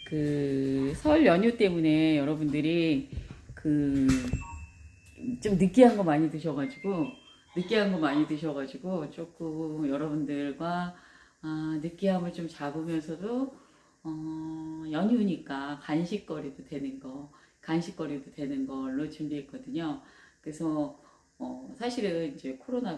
그 설 연휴 때문에 여러분들이 그 좀 느끼한 거 많이 드셔가지고 조금 여러분들과 느끼함을 좀 잡으면서도 연휴니까 간식거리도 되는 걸로 준비했거든요. 그래서 사실은 이제 코로나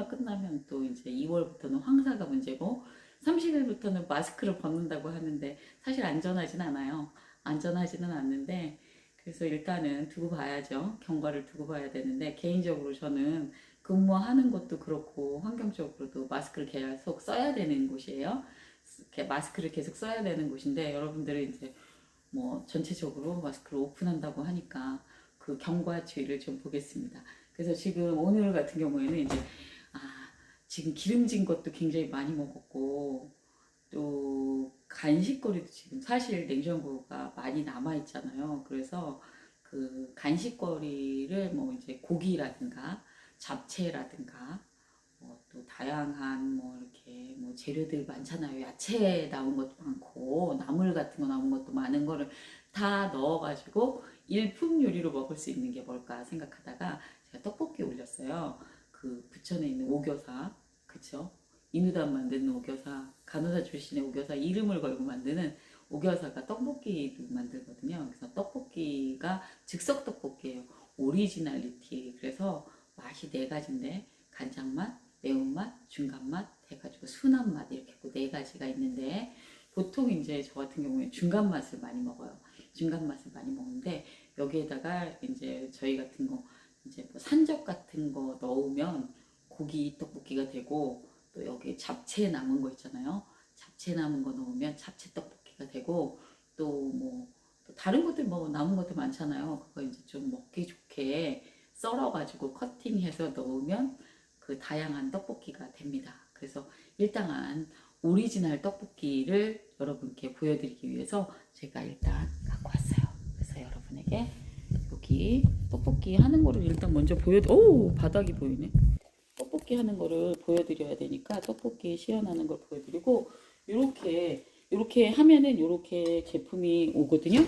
끝나면 또 이제 2월부터는 황사가 문제고 30일부터는 마스크를 벗는다고 하는데 사실 안전하지는 않는데 그래서 일단은 두고 봐야죠. 경과를 두고 봐야 되는데 개인적으로 저는 근무하는 것도 그렇고 환경적으로도 마스크를 계속 써야 되는 곳이에요. 마스크를 계속 써야 되는 곳인데 여러분들은 이제 뭐 전체적으로 마스크를 오픈한다고 하니까 그 경과치를 좀 보겠습니다. 그래서 지금 오늘 같은 경우에는 이제 아, 지금 기름진 것도 굉장히 많이 먹었고 또 간식거리도 지금 사실 냉장고가 많이 남아 있잖아요. 그래서 그 간식거리를 뭐 이제 고기라든가 잡채라든가 또 다양한 뭐 이렇게 뭐 재료들 많잖아요. 야채 나온 것도 많고 나물 같은 거 나온 것도 많은 거를 다 넣어가지고 일품 요리로 먹을 수 있는 게 뭘까 생각하다가 제가 떡볶이 올렸어요. 그 부천에 있는 오교사, 그쵸? 이누담 만드는 오교사, 간호사 출신의 오교사 이름을 걸고 만드는 오교사가 떡볶이를 만들거든요. 그래서 떡볶이가 즉석 떡볶이에요. 오리지널리티. 그래서 맛이 네 가지인데 간장맛, 매운맛, 중간맛 해가지고 순한 맛 이렇게 네 가지가 있는데 보통 이제 저 같은 경우에 중간 맛을 많이 먹어요. 중간 맛을 많이 먹는데 여기에다가 이제 저희 같은 거 이제 뭐 산적 같은 거 넣으면 고기 떡볶이가 되고 또 여기 잡채 남은 거 있잖아요. 잡채 남은 거 넣으면 잡채 떡볶이가 되고 또 뭐 또 다른 것들 뭐 남은 것도 많잖아요. 그거 이제 좀 먹기 좋게 썰어가지고 커팅해서 넣으면 그 다양한 떡볶이가 됩니다. 그래서 일단 오리지널 떡볶이를 여러분께 보여드리기 위해서 제가 일단 갖고 왔어요. 그래서 여러분에게 여기 떡볶이 하는 거를 일단 먼저 오 바닥이 보이네. 떡볶이 하는 거를 보여드려야 되니까 떡볶이 시연하는 걸 보여드리고 요렇게 하면은 요렇게 제품이 오거든요.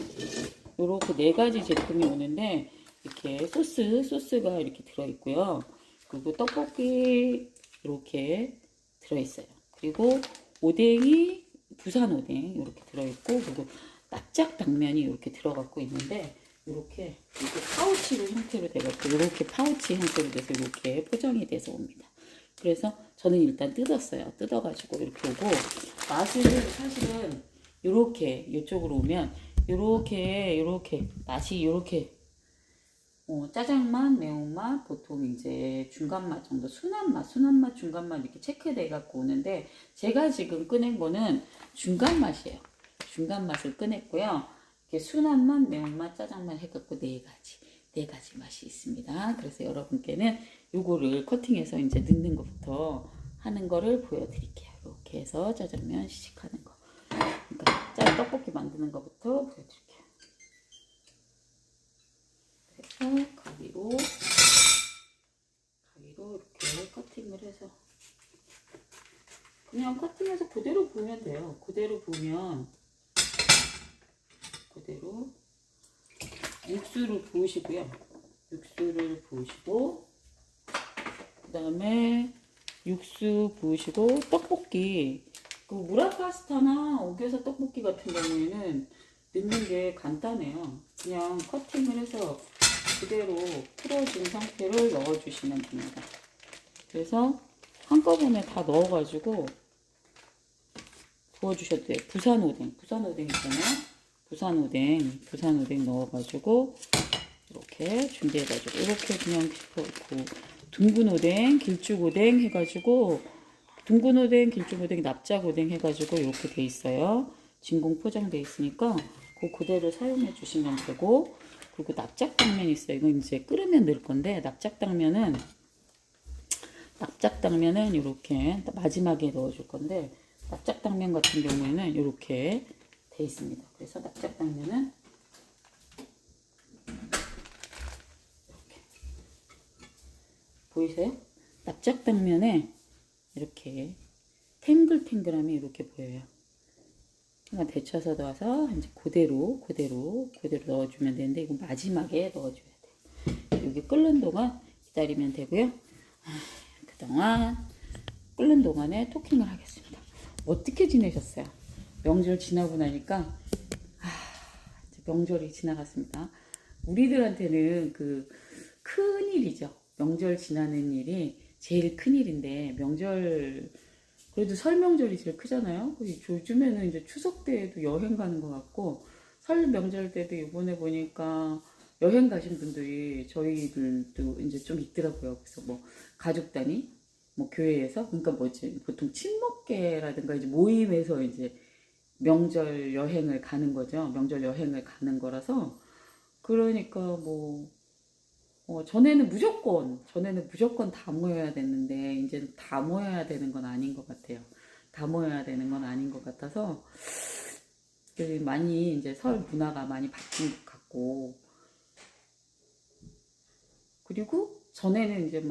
요렇게 네 가지 제품이 오는데 이렇게 소스가 이렇게 들어있고요. 그리고 떡볶이 이렇게 들어있어요. 그리고 오뎅이 부산 오뎅 이렇게 들어있고 그리고 납작 당면이 이렇게 들어가고 있는데 이렇게 파우치로 형태로 돼갖고 이렇게 파우치 형태로 돼서 이렇게 포장이 돼서 옵니다. 그래서 저는 일단 뜯었어요. 뜯어가지고 이렇게 오고 맛을 사실은 이렇게 이쪽으로 오면 이렇게 맛이 이렇게 짜장맛, 매운맛, 보통 이제 중간맛 정도, 순한맛, 중간맛 이렇게 체크돼 갖고 오는데 제가 지금 꺼낸 거는 중간맛이에요. 중간맛을 꺼냈고요. 이렇게 순한맛, 매운맛, 짜장맛 해갖고 네 가지 맛이 있습니다. 그래서 여러분께는 요거를 커팅해서 이제 넣는 것부터 하는 거를 보여드릴게요. 이렇게 해서 짜장면 시식하는 거. 그러니까 떡볶이 만드는 것부터 보여드릴게요. 그래서 가위로 이렇게 커팅을 해서 그냥 커팅해서 그대로 부으면 돼요. 그대로 육수를 부으시고요. 육수를 부으시고 그 다음에 육수 부으시고 떡볶이 그 무라 파스타나 오겨서 떡볶이 같은 경우에는 넣는 게 간단해요. 그냥 커팅을 해서 그대로 풀어진 상태를 넣어주시면 됩니다. 그래서 한꺼번에 다 넣어가지고 부어주셔도 돼요. 부산 오뎅 있잖아요. 부산 오뎅 넣어가지고 이렇게 준비해가지고 이렇게 그냥 둥근 오뎅, 길쭉 오뎅 해가지고 둥근 오뎅, 길쭉 오뎅, 납작 오뎅 해가지고 이렇게 돼 있어요. 진공 포장돼 있으니까 그대로 사용해 주시면 되고 그리고 납작당면 있어요. 이건 이제 끓으면 넣을 건데 납작당면은 이렇게 마지막에 넣어줄 건데 납작당면 같은 경우에는 이렇게 돼 있습니다. 그래서 납작당면은 이렇게 보이세요? 납작당면에 이렇게 탱글탱글함이 이렇게 보여요. 그냥 데쳐서 넣어서 이제 그대로 넣어주면 되는데, 이거 마지막에 넣어줘야 돼. 여기 끓는 동안 기다리면 되고요. 그동안 끓는 동안에 토킹을 하겠습니다. 어떻게 지내셨어요? 명절 지나고 나니까 이제 명절이 지나갔습니다. 우리들한테는 그 큰일이죠. 명절 지나는 일이 제일 큰일인데, 명절 그래도 설 명절이 제일 크잖아요. 요즘에는 이제 추석 때에도 여행 가는 것 같고, 설 명절 때도 이번에 보니까 여행 가신 분들이 저희들도 이제 좀 있더라고요. 그래서 뭐 가족 단위, 뭐 교회에서, 그러니까 뭐지, 보통 친목계라든가 이제 모임에서 이제 명절 여행을 가는 거죠. 명절 여행을 가는 거라서. 그러니까 뭐 전에는 무조건 다 모여야 됐는데, 이제는 다 모여야 되는 건 아닌 것 같아요. 다 모여야 되는 건 아닌 것 같아서, 많이 이제 설 문화가 많이 바뀐 것 같고, 그리고 전에는 이제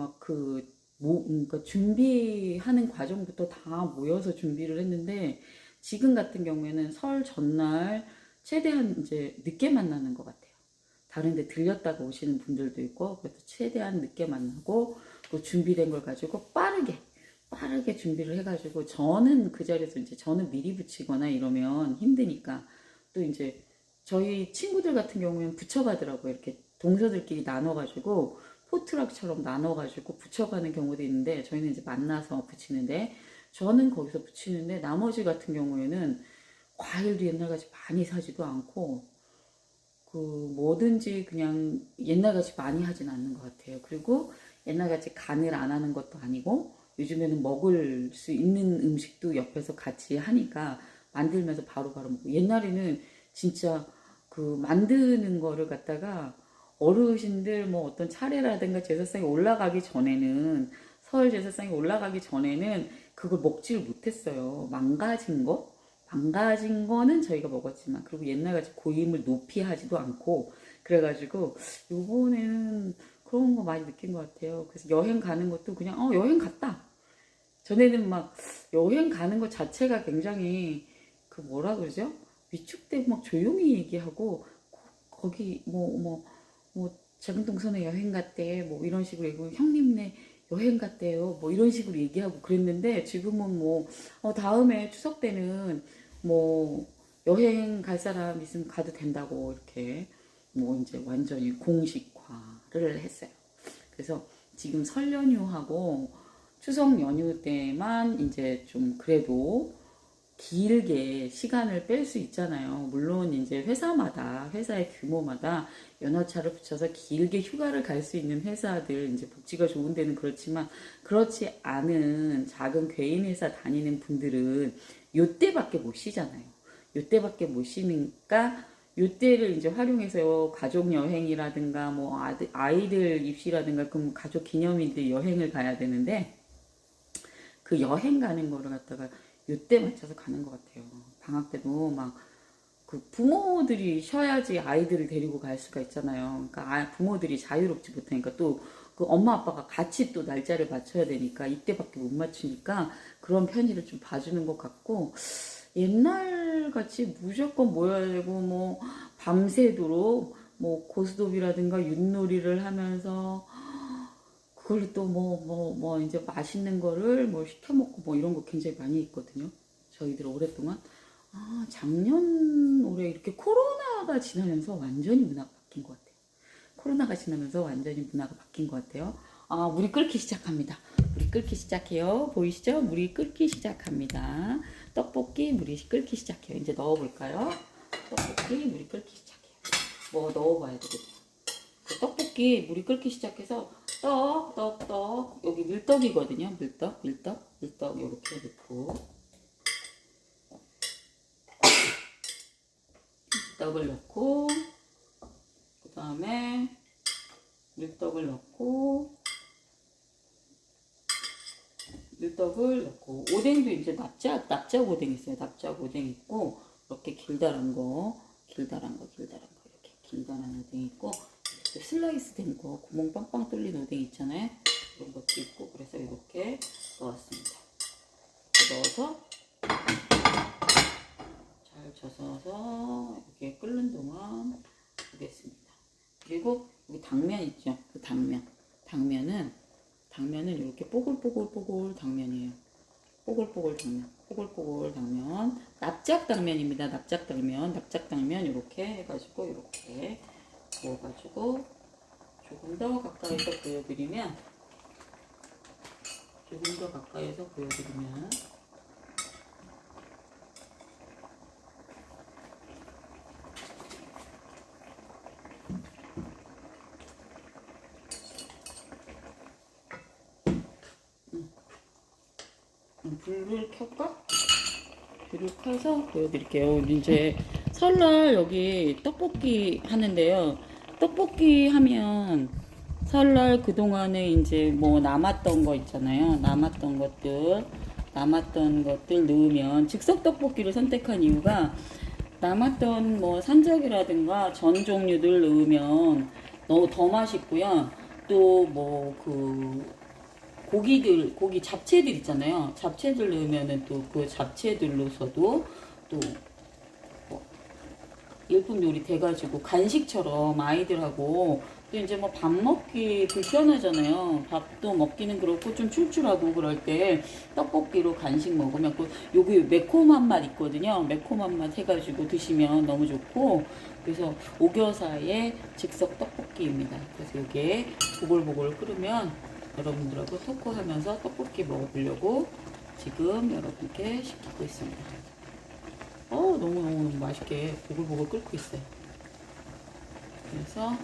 그러니까 준비하는 과정부터 다 모여서 준비를 했는데, 지금 같은 경우에는 설 전날 최대한 이제 늦게 만나는 것 같아요. 다른 데 들렸다가 오시는 분들도 있고, 그래서 최대한 늦게 만나고, 그 준비된 걸 가지고 빠르게 준비를 해가지고, 저는 그 자리에서 이제 저는 미리 붙이거나 이러면 힘드니까, 또 이제 저희 친구들 같은 경우에는 붙여가더라고요. 이렇게 동서들끼리 나눠가지고, 포트락처럼 나눠가지고 붙여가는 경우도 있는데, 저희는 이제 만나서 붙이는데, 저는 거기서 붙이는데, 나머지 같은 경우에는 과일도 옛날같이 많이 사지도 않고, 뭐든지 그냥 옛날같이 많이 하진 않는 것 같아요. 그리고 옛날같이 간을 안 하는 것도 아니고, 요즘에는 먹을 수 있는 음식도 옆에서 같이 하니까 만들면서 바로바로 먹고, 옛날에는 진짜 만드는 거를 갖다가 어르신들 뭐 어떤 차례라든가 제사상에 올라가기 전에는, 설 제사상에 올라가기 전에는 그걸 먹지를 못했어요. 망가진 거는 저희가 먹었지만, 그리고 옛날같이 고임을 높이 하지도 않고, 그래가지고 요번에는 그런 거 많이 느낀 것 같아요. 그래서 여행 가는 것도 그냥 여행 갔다. 전에는 막 여행 가는 것 자체가 굉장히 뭐라 그러죠? 위축되고 막 조용히 얘기하고, 거기 작은 동선에 여행 갔대 뭐 이런 식으로 얘기하고, 형님네 여행 갔대요 뭐 이런 식으로 얘기하고 그랬는데, 지금은 다음에 추석 때는 뭐 여행 갈 사람 있으면 가도 된다고, 이렇게 이제 완전히 공식화를 했어요. 그래서 지금 설 연휴하고 추석 연휴 때만 이제 좀 그래도 길게 시간을 뺄 수 있잖아요. 물론 이제 회사의 규모마다 연어차를 붙여서 길게 휴가를 갈 수 있는 회사들, 이제 복지가 좋은 데는 그렇지만, 그렇지 않은 작은 개인 회사 다니는 분들은 요때밖에 못 쉬잖아요. 요때밖에 못 쉬니까 요때를 이제 활용해서 가족 여행이라든가 뭐 아이들 입시라든가 그럼 가족 기념일들 여행을 가야 되는데, 그 여행 가는 거를 갖다가 요때 맞춰서 가는 것 같아요. 방학 때도 막 부모들이 쉬어야지 아이들을 데리고 갈 수가 있잖아요. 그러니까 부모들이 자유롭지 못하니까, 또 그 엄마 아빠가 같이 또 날짜를 맞춰야 되니까 이때밖에 못 맞추니까 그런 편의를 좀 봐주는 것 같고, 옛날 같이 무조건 모여야 되고 뭐 밤새도록 뭐 고스톱이라든가 윷놀이를 하면서, 그걸 또 이제 맛있는 거를 뭐 시켜 먹고 뭐 이런 거 굉장히 많이 있거든요. 저희들 오랫동안. 작년 올해 이렇게 코로나가 지나면서 완전히 문화가 바뀐 것 같아요. 코로나가 지나면서 완전히 문화가 바뀐 것 같아요. 물이 끓기 시작합니다. 물이 끓기 시작해요. 보이시죠? 물이 끓기 시작합니다. 떡볶이 물이 끓기 시작해요. 이제 넣어볼까요? 떡볶이 물이 끓기 시작해요. 뭐 넣어봐야 되겠네요. 그 떡볶이 물이 끓기 시작해서 떡 여기 밀떡이거든요. 밀떡 이렇게 넣고, 밀떡을 넣고, 그 다음에 밀떡을 넣고 오뎅도 이제 납작 오뎅 있어요. 납작 오뎅 있고, 이렇게 길다란 거 이렇게 길다란 오뎅 있고, 슬라이스 된 거 구멍 빵빵 뚫린 오뎅 있잖아요. 이런 것도 있고, 그래서 이렇게 넣었습니다. 넣어서 잘 젖어서 이렇게 끓는 동안 보겠습니다. 그리고 여기 당면 있죠? 그 당면은 이렇게 뽀글뽀글 당면이에요. 뽀글뽀글 당면. 납작 당면입니다. 납작 당면 이렇게 해가지고 이렇게 구워가지고 조금 더 가까이서 보여드리면 불을 켤까? 불을 켜서 보여드릴게요. 이제 설날 여기 떡볶이 하는데요. 떡볶이 하면 설날 그동안에 이제 뭐 남았던 거 있잖아요. 남았던 것들 넣으면 즉석 떡볶이를 선택한 이유가 남았던 뭐 산적이라든가 전 종류들 넣으면 너무 더 맛있고요. 또 뭐 고기 잡채들 있잖아요. 잡채들 넣으면은 또 그 잡채들로서도 또 뭐 일품 요리 돼가지고 간식처럼 아이들하고 또 이제 뭐 밥 먹기 불편하잖아요. 밥도 먹기는 그렇고 좀 출출하고 그럴 때 떡볶이로 간식 먹으면 여기 매콤한 맛 있거든요. 매콤한 맛 해가지고 드시면 너무 좋고, 그래서 오겨사의 즉석 떡볶이입니다. 그래서 이게 보글보글 끓으면 여러분들하고 토크하면서 떡볶이 먹어보려고 지금 여러분께 시키고 있습니다. 너무 맛있게 보글보글 끓고 있어요. 그래서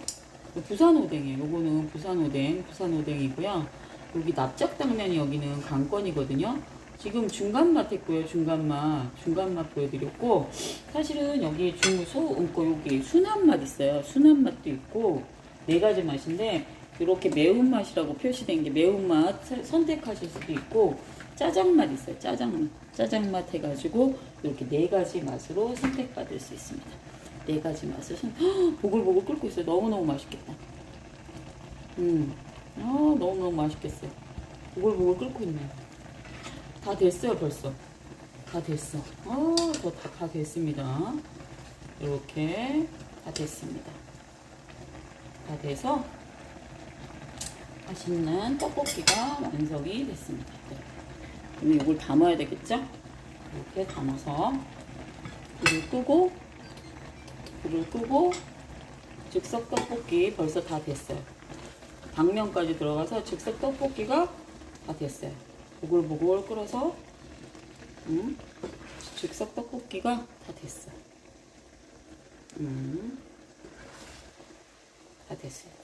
부산 오뎅이에요. 요거는 부산 오뎅이고요. 여기 납작당면이 여기는 강건이거든요. 지금 중간맛 했고요. 중간맛 보여드렸고, 사실은 여기 여기 순한맛 있어요. 순한맛도 있고 네 가지 맛인데, 이렇게 매운맛이라고 표시된 게 매운맛 선택하실 수도 있고, 짜장맛 있어요. 짜장맛 해가지고 이렇게 네 가지 맛으로 선택받을 수 있습니다. 네 가지 맛을 보글보글 끓고 있어요. 너무너무 맛있겠다. 너무너무 맛있겠어요. 보글보글 끓고 있네요. 다 됐어요, 벌써. 다 됐어. 다 됐습니다. 이렇게 다 됐습니다. 다 돼서 맛있는 떡볶이가 완성이 됐습니다. 네. 그럼 이걸 담아야 되겠죠? 이렇게 담아서 불을 끄고 즉석 떡볶이 벌써 다 됐어요. 당면까지 들어가서 즉석 떡볶이가 다 됐어요. 보글보글 끓어서 즉석 떡볶이가 다 됐어요. 다 됐습니다.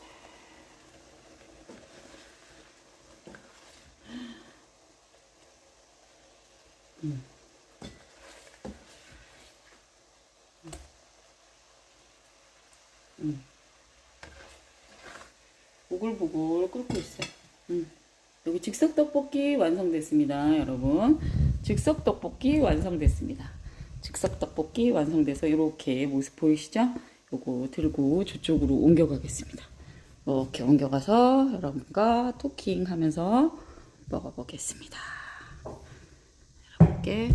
보글보글 끓고 있어요. 여기 즉석 떡볶이 완성됐습니다, 여러분. 즉석 떡볶이 완성됐습니다. 즉석 떡볶이 완성돼서 이렇게 모습 보이시죠? 요거 들고 저쪽으로 옮겨가겠습니다. 이렇게 옮겨가서 여러분과 토킹하면서 먹어보겠습니다. 여러분께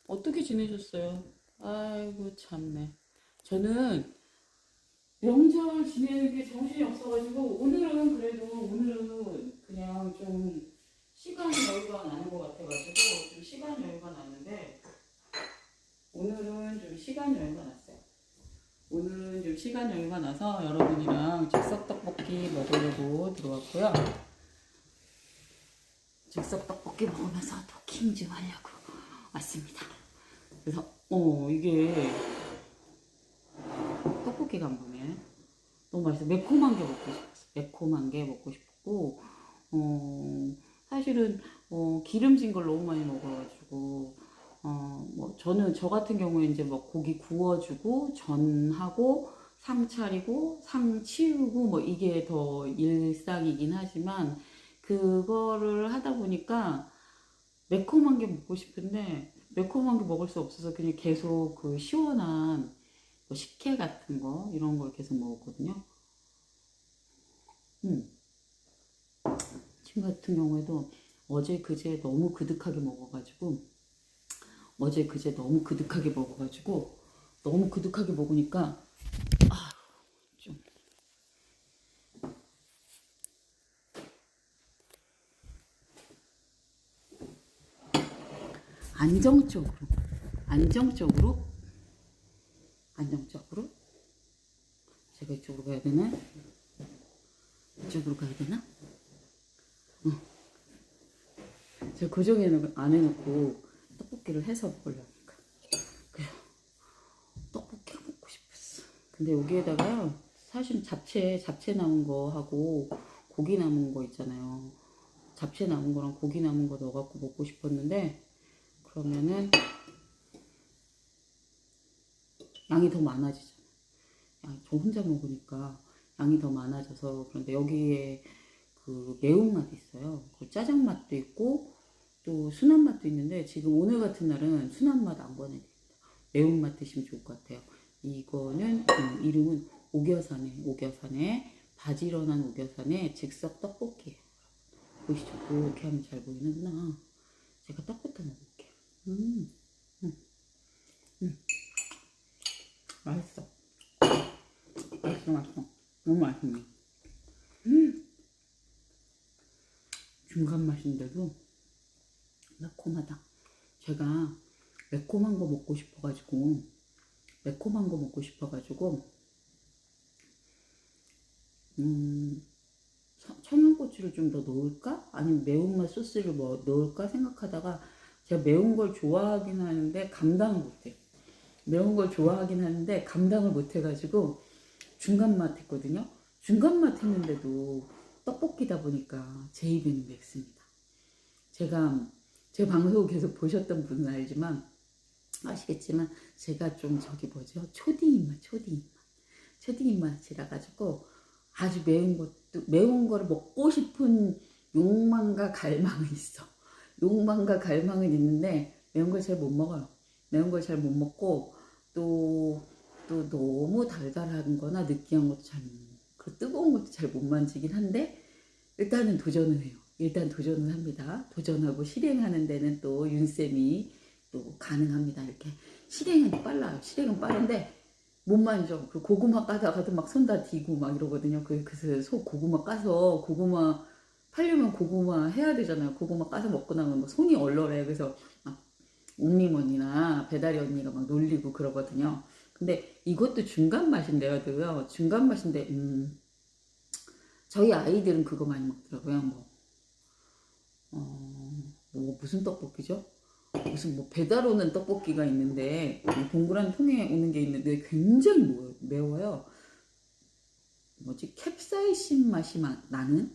어떻게 지내셨어요? 아이고 참네. 저는 명절 지내는 게 정신이 없어가지고 오늘은 그냥 좀 시간 여유가 나는 것 같아가지고 좀 시간 여유가 났는데, 오늘은 좀 시간 여유가 났어요. 오늘은 좀 시간 여유가 나서 여러분이랑 즉석 떡볶이 먹으려고 들어왔고요. 즉석 떡볶이 먹으면서 토킹 좀 하려고 왔습니다. 그래서 이게 떡볶이가 한 번에 너무 맛있어. 매콤한 게 먹고 싶었고, 사실은 기름진 걸 너무 많이 먹어가지고 뭐 저 같은 경우에 이제 뭐 고기 구워주고 전하고 상 차리고 상 치우고 뭐 이게 더 일상이긴 하지만, 그거를 하다 보니까 매콤한 게 먹고 싶은데 매콤한 게 먹을 수 없어서 그냥 계속 그 시원한 뭐 식혜 같은 거 이런 걸 계속 먹었거든요. 지금 같은 경우에도 어제 그제 너무 그득하게 먹어가지고 어제 그제 너무 그득하게 먹어가지고 너무 그득하게 먹으니까 좀 안정적으로 안정적으로 안정적으로 제가 이쪽으로 가야 되나? 이쪽으로 가야 되나? 제가 고정해 안 해놓고 떡볶이를 해서 먹으려니까 그래서 떡볶이가 먹고 싶었어. 근데 여기에다가 사실 잡채 남은 거 하고 고기 남은 거 있잖아요. 잡채 남은 거랑 고기 남은 거 넣어갖고 먹고 싶었는데 그러면은 양이 더 많아지잖아. 저 혼자 먹으니까 양이 더 많아져서. 그런데 여기에 그 매운맛이 있어요. 그 짜장 맛도 있고 또 순한 맛도 있는데 지금 오늘 같은 날은 순한 맛 안 보내드립니다. 매운맛 드시면 좋을 것 같아요. 이거는 이름은 오겨산의 바지런한 오겨산의 즉석 떡볶이에요. 보이시죠? 이렇게 하면 잘 보이는구나. 제가 떡부터 먹을게요. 맛있어. 맛있어. 너무 맛있네. 중간 맛인데도 매콤하다. 제가 매콤한 거 먹고 싶어가지고 청양고추를 좀 더 넣을까? 아니면 매운맛 소스를 뭐 넣을까 생각하다가 제가 매운 걸 좋아하긴 하는데 감당을 못해. 매운 걸 좋아하긴 하는데 감당을 못해가지고 중간 맛 했거든요. 중간 맛 했는데도 떡볶이다 보니까 제 입에는 맵습니다. 제가 제 방송 계속 보셨던 분은 알지만 아시겠지만 제가 좀 초딩 입맛이라 가지고 아주 매운 거를 먹고 싶은 욕망과 갈망은 있어. 욕망과 갈망은 있는데 매운 걸 잘 못 먹어요. 매운 걸 잘 못 먹고 또 너무 달달한 거나 느끼한 것도 잘 못 먹고 그 뜨거운 것도 잘 못 만지긴 한데 일단은 도전을 해요. 일단 도전을 합니다. 도전하고 실행하는 데는 또 윤쌤이 또 가능합니다. 이렇게 실행은 빨라요. 실행은 빠른데 못 만져. 그 고구마 까다가도 막 손 다 디고 막 이러거든요. 그래서 고구마 까서 고구마 팔려면 고구마 해야 되잖아요. 고구마 까서 먹고 나면 뭐 손이 얼얼해. 그래서 막 옥님 언니나 배다리 언니가 막 놀리고 그러거든요. 근데 이것도 중간 맛인데요. 중간 맛인데 저희 아이들은 그거 많이 먹더라고요. 뭐 무슨 떡볶이죠? 무슨 뭐 배달 오는 떡볶이가 있는데 동그란 통에 오는 게 있는데 굉장히 매워요. 뭐지? 캡사이신 맛이 나는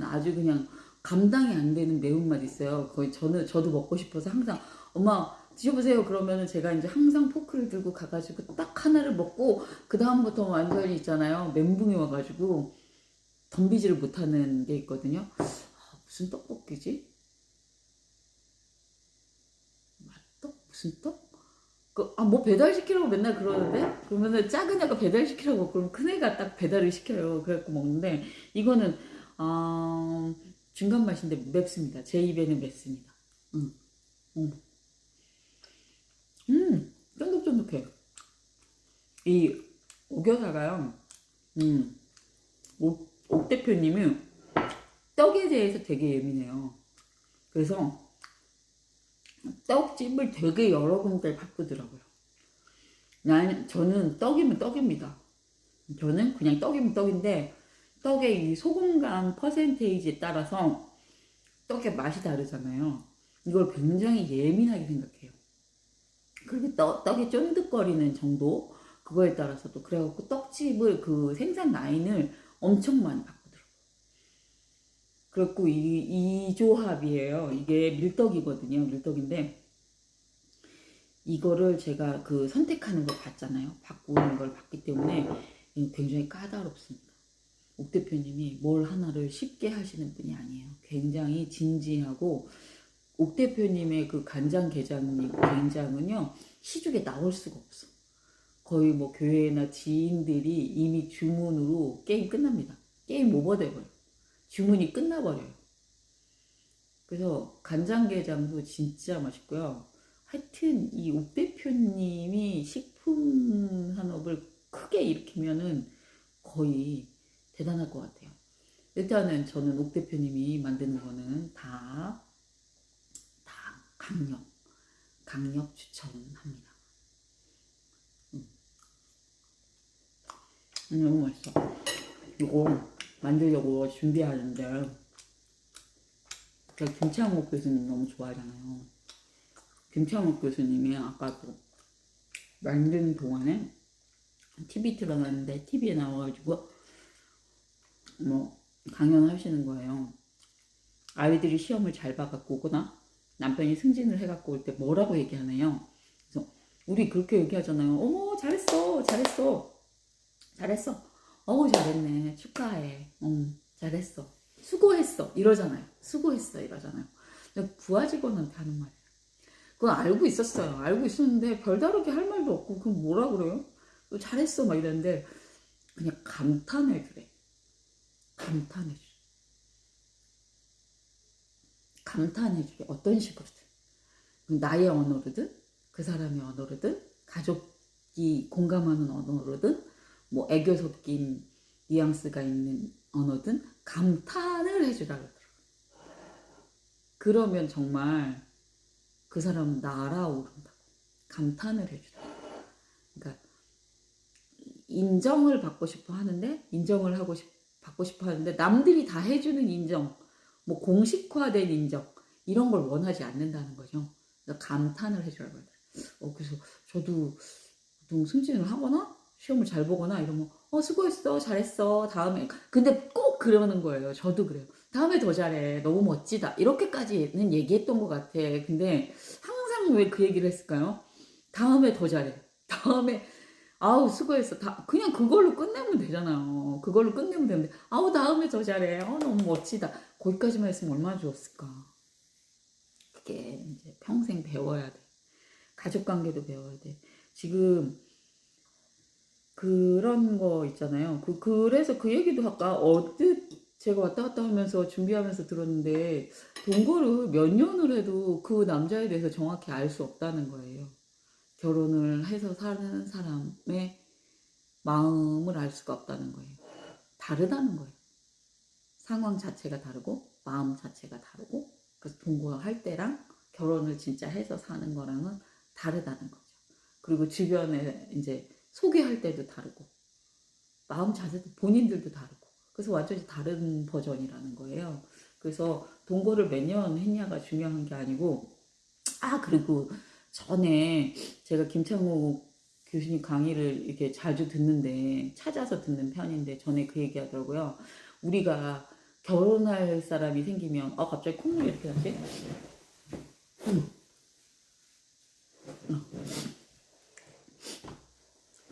아주 그냥 감당이 안 되는 매운맛 있어요. 거의 저도 먹고 싶어서 항상 엄마 드셔보세요. 그러면은 제가 이제 항상 포크를 들고 가가지고 딱 하나를 먹고 그 다음부터 완전히 있잖아요. 멘붕이 와가지고 덤비지를 못하는 게 있거든요. 무슨 떡볶이지? 맛떡? 무슨 떡? 뭐 배달시키라고 맨날 그러는데? 그러면은 작은 애가 배달시키라고 그럼 큰 애가 딱 배달을 시켜요. 그래갖고 먹는데 이거는 중간 맛인데 맵습니다. 제 입에는 맵습니다. 쫀득쫀득해. 이 오겨사가요. 옥 대표님이 떡에 대해서 되게 예민해요. 그래서 떡집을 되게 여러 군데 바꾸더라고요. 저는 떡이면 떡입니다. 저는 그냥 떡이면 떡인데 떡의 이 소금간 퍼센테이지에 따라서 떡의 맛이 다르잖아요. 이걸 굉장히 예민하게 생각해요. 그리고 떡이 쫀득거리는 정도 그거에 따라서 또 그래갖고 떡집을 그 생산 라인을 엄청 많이 바꾸더라고요. 그렇고 이 조합이에요. 이게 밀떡이거든요. 밀떡인데 이거를 제가 그 선택하는 걸 봤잖아요. 바꾸는 걸 봤기 때문에 굉장히 까다롭습니다. 옥 대표님이 뭘 하나를 쉽게 하시는 분이 아니에요. 굉장히 진지하고, 옥 대표님의 그 간장게장님 된장은요, 시중에 나올 수가 없어. 거의 뭐 교회나 지인들이 이미 주문으로 게임 끝납니다. 게임 오버돼버려요. 주문이 끝나버려요. 그래서 간장게장도 진짜 맛있고요. 하여튼 이 옥 대표님이 식품 산업을 크게 일으키면은 거의 대단할 것 같아요. 일단은 저는 옥 대표님이 만드는 거는 다 강력 추천합니다. 너무 맛있어. 이거 만들려고 준비하는데 제가 김창옥 교수님 너무 좋아하잖아요. 김창옥 교수님이 아까도 만드는 동안에 TV 틀어놨는데 TV에 나와가지고 뭐 강연하시는 거예요. 아이들이 시험을 잘 봐갖고 오거나 남편이 승진을 해갖고 올 때 뭐라고 얘기하나요? 그래서 우리 그렇게 얘기하잖아요. 어머 잘했어 어우 잘했네 축하해 잘했어 수고했어 이러잖아요. 근데 부하 직원한테 하는 말이에요. 그건 알고 있었어요. 알고 있었는데 별다르게 할 말도 없고 그럼 뭐라 그래요? 잘했어 막 이랬는데 그냥 감탄해주래. 어떤 식으로든. 나의 언어로든 그 사람의 언어로든 가족이 공감하는 언어로든 뭐 애교 섞인 뉘앙스가 있는 언어든 감탄을 해주라 그러더라고요. 그러면 정말 그 사람은 날아오른다고. 감탄을 해주라. 그러니까 인정을 받고 싶어 하는데 받고 싶어 하는데 남들이 다 해주는 인정, 뭐 공식화된 인정 이런 걸 원하지 않는다는 거죠. 그러니까 감탄을 해줘야 돼요. 그래서 저도 보통 승진을 하거나 시험을 잘 보거나 이러면 수고했어 잘했어 다음에 근데 꼭 그러는 거예요. 저도 그래요. 다음에 더 잘해 너무 멋지다 이렇게까지는 얘기했던 것 같아. 근데 항상 왜 그 얘기를 했을까요? 다음에 더 잘해 다음에 아우 수고했어 그냥 그걸로 끝내면 되잖아요. 그걸로 끝내면 되는데 아우 다음에 더 잘해 너무 멋지다 거기까지만 했으면 얼마나 좋았을까. 그게 이제 평생 배워야 돼. 가족관계도 배워야 돼. 지금 그런 거 있잖아요. 그래서 그 얘기도 아까 제가 왔다 갔다 하면서 준비하면서 들었는데 동거를 몇 년을 해도 그 남자에 대해서 정확히 알 수 없다는 거예요. 결혼을 해서 사는 사람의 마음을 알 수가 없다는 거예요. 다르다는 거예요. 상황 자체가 다르고 마음 자체가 다르고 그래서 동거할 때랑 결혼을 진짜 해서 사는 거랑은 다르다는 거죠. 그리고 주변에 이제 소개할 때도 다르고 마음 자세도 본인들도 다르고 그래서 완전히 다른 버전이라는 거예요. 그래서 동거를 몇 년 했냐가 중요한 게 아니고 그리고 전에 제가 김창욱 교수님 강의를 이렇게 자주 듣는데 찾아서 듣는 편인데 전에 그 얘기 하더라고요. 우리가 결혼할 사람이 생기면 갑자기 콧물이 이렇게 나지?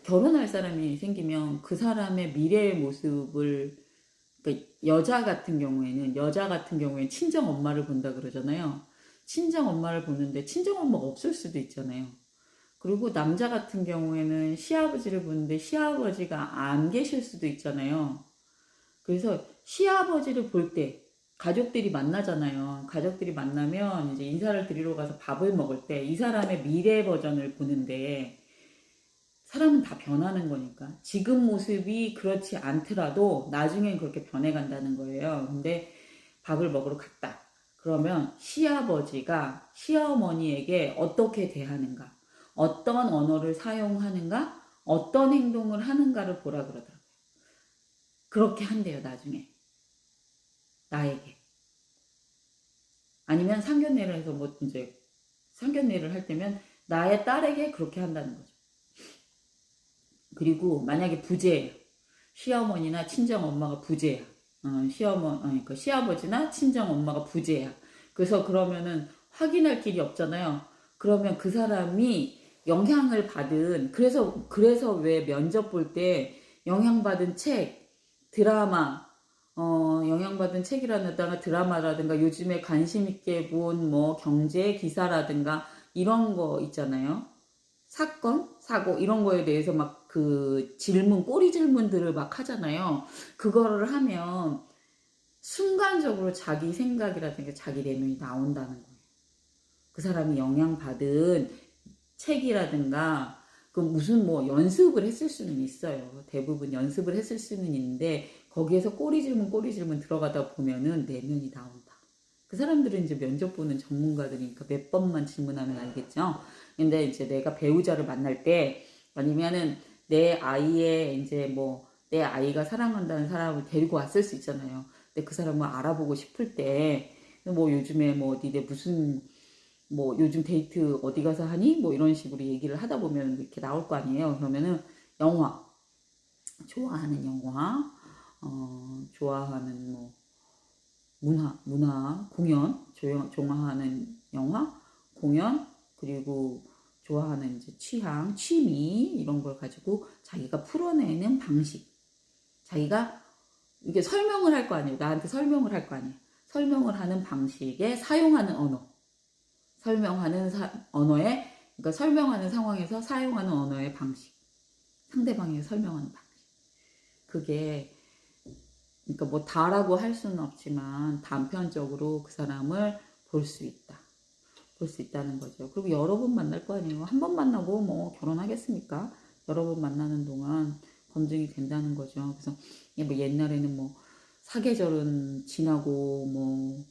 결혼할 사람이 생기면 그 사람의 미래의 모습을 그러니까 여자 같은 경우에는 친정 엄마를 본다 그러잖아요. 친정 엄마를 보는데 친정 엄마가 없을 수도 있잖아요. 그리고 남자 같은 경우에는 시아버지를 보는데 시아버지가 안 계실 수도 있잖아요. 그래서 시아버지를 볼 때 가족들이 만나잖아요. 가족들이 만나면 이제 인사를 드리러 가서 밥을 먹을 때 이 사람의 미래 버전을 보는데 사람은 다 변하는 거니까 지금 모습이 그렇지 않더라도 나중엔 그렇게 변해간다는 거예요. 근데 밥을 먹으러 갔다. 그러면 시아버지가 시어머니에게 어떻게 대하는가, 어떤 언어를 사용하는가, 어떤 행동을 하는가를 보라 그러더라고요. 그렇게 한대요, 나중에. 나에게. 아니면 상견례를 해서 뭐 이제 상견례를 할 때면 나의 딸에게 그렇게 한다는 거죠. 그리고 만약에 부재예요. 시어머니나 친정 엄마가 부재야. 그러니까 시아버지나 친정 엄마가 부재야. 그래서 그러면은 확인할 길이 없잖아요. 그러면 그 사람이 영향을 받은 그래서 왜 면접 볼 때 영향받은 책 드라마, 영향받은 책이라든가 드라마라든가 요즘에 관심 있게 본 뭐 경제 기사라든가 이런 거 있잖아요. 사건, 사고 이런 거에 대해서 막 그 질문, 꼬리 질문들을 막 하잖아요. 그거를 하면 순간적으로 자기 생각이라든가 자기 내면이 나온다는 거예요. 그 사람이 영향받은 책이라든가 그 무슨 뭐 연습을 했을 수는 있어요. 대부분 연습을 했을 수는 있는데 거기에서 꼬리 질문 들어가다 보면은 내면이 나온다. 그 사람들은 이제 면접 보는 전문가들이니까 몇 번만 질문하면 알겠죠. 근데 이제 내가 배우자를 만날 때 아니면은 내 아이의 이제 뭐 내 아이가 사랑한다는 사람을 데리고 왔을 수 있잖아요. 근데 그 사람을 알아보고 싶을 때 뭐 요즘에 뭐 니네 무슨 뭐 요즘 데이트 어디 가서 하니? 뭐 이런 식으로 얘기를 하다 보면 이렇게 나올 거 아니에요. 그러면은 영화, 좋아하는 영화, 좋아하는 뭐 문화, 공연, 좋아하는 영화, 공연, 그리고 좋아하는 이제 취향, 취미 이런 걸 가지고 자기가 풀어내는 방식, 자기가 이게 설명을 할 거 아니에요. 나한테 설명을 할 거 아니에요. 설명을 하는 방식에 사용하는 언어. 설명하는 언어의 그러니까 설명하는 상황에서 사용하는 언어의 방식, 상대방에게 설명하는 방식. 그게 그러니까 뭐 다라고 할 수는 없지만 단편적으로 그 사람을 볼 수 있다. 볼 수 있다는 거죠. 그리고 여러 번 만날 거 아니에요. 한 번 만나고 뭐 결혼하겠습니까? 여러 번 만나는 동안 검증이 된다는 거죠. 그래서 뭐 옛날에는 뭐 사계절은 지나고 뭐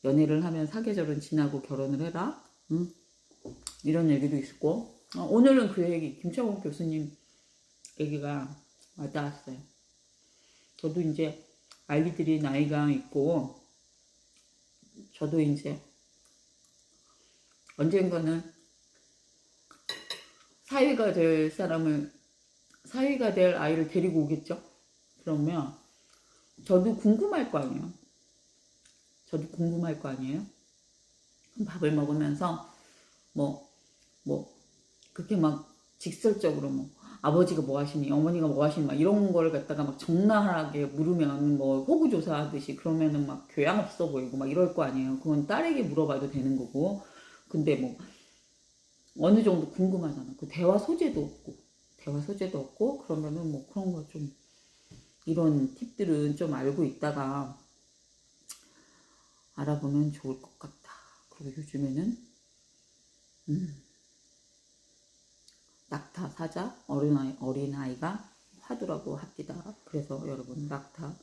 연애를 하면 사계절은 지나고 결혼을 해라. 응? 이런 얘기도 있고 오늘은 그 얘기 김철원 교수님 얘기가 와닿았어요. 저도 이제 아이들이 나이가 있고 저도 이제 언젠가는 사위가 될 사람을 사위가 될 아이를 데리고 오겠죠. 그러면 저도 궁금할 거 아니에요. 저도 궁금할 거 아니에요. 밥을 먹으면서 뭐 그렇게 막 직설적으로 뭐 아버지가 뭐 하시니 어머니가 뭐 하시니 막 이런 걸 갖다가 막 적나라하게 물으면 뭐 호구조사하듯이 그러면은 막 교양 없어 보이고 막 이럴 거 아니에요. 그건 딸에게 물어봐도 되는 거고. 근데 뭐 어느 정도 궁금하잖아. 그 대화 소재도 없고 그러면은 뭐 그런 거 좀 이런 팁들은 좀 알고 있다가 알아보면 좋을 것 같다. 그리고 요즘에는 낙타 사자 어린아이가 화두라고 합니다. 그래서 여러분 낙타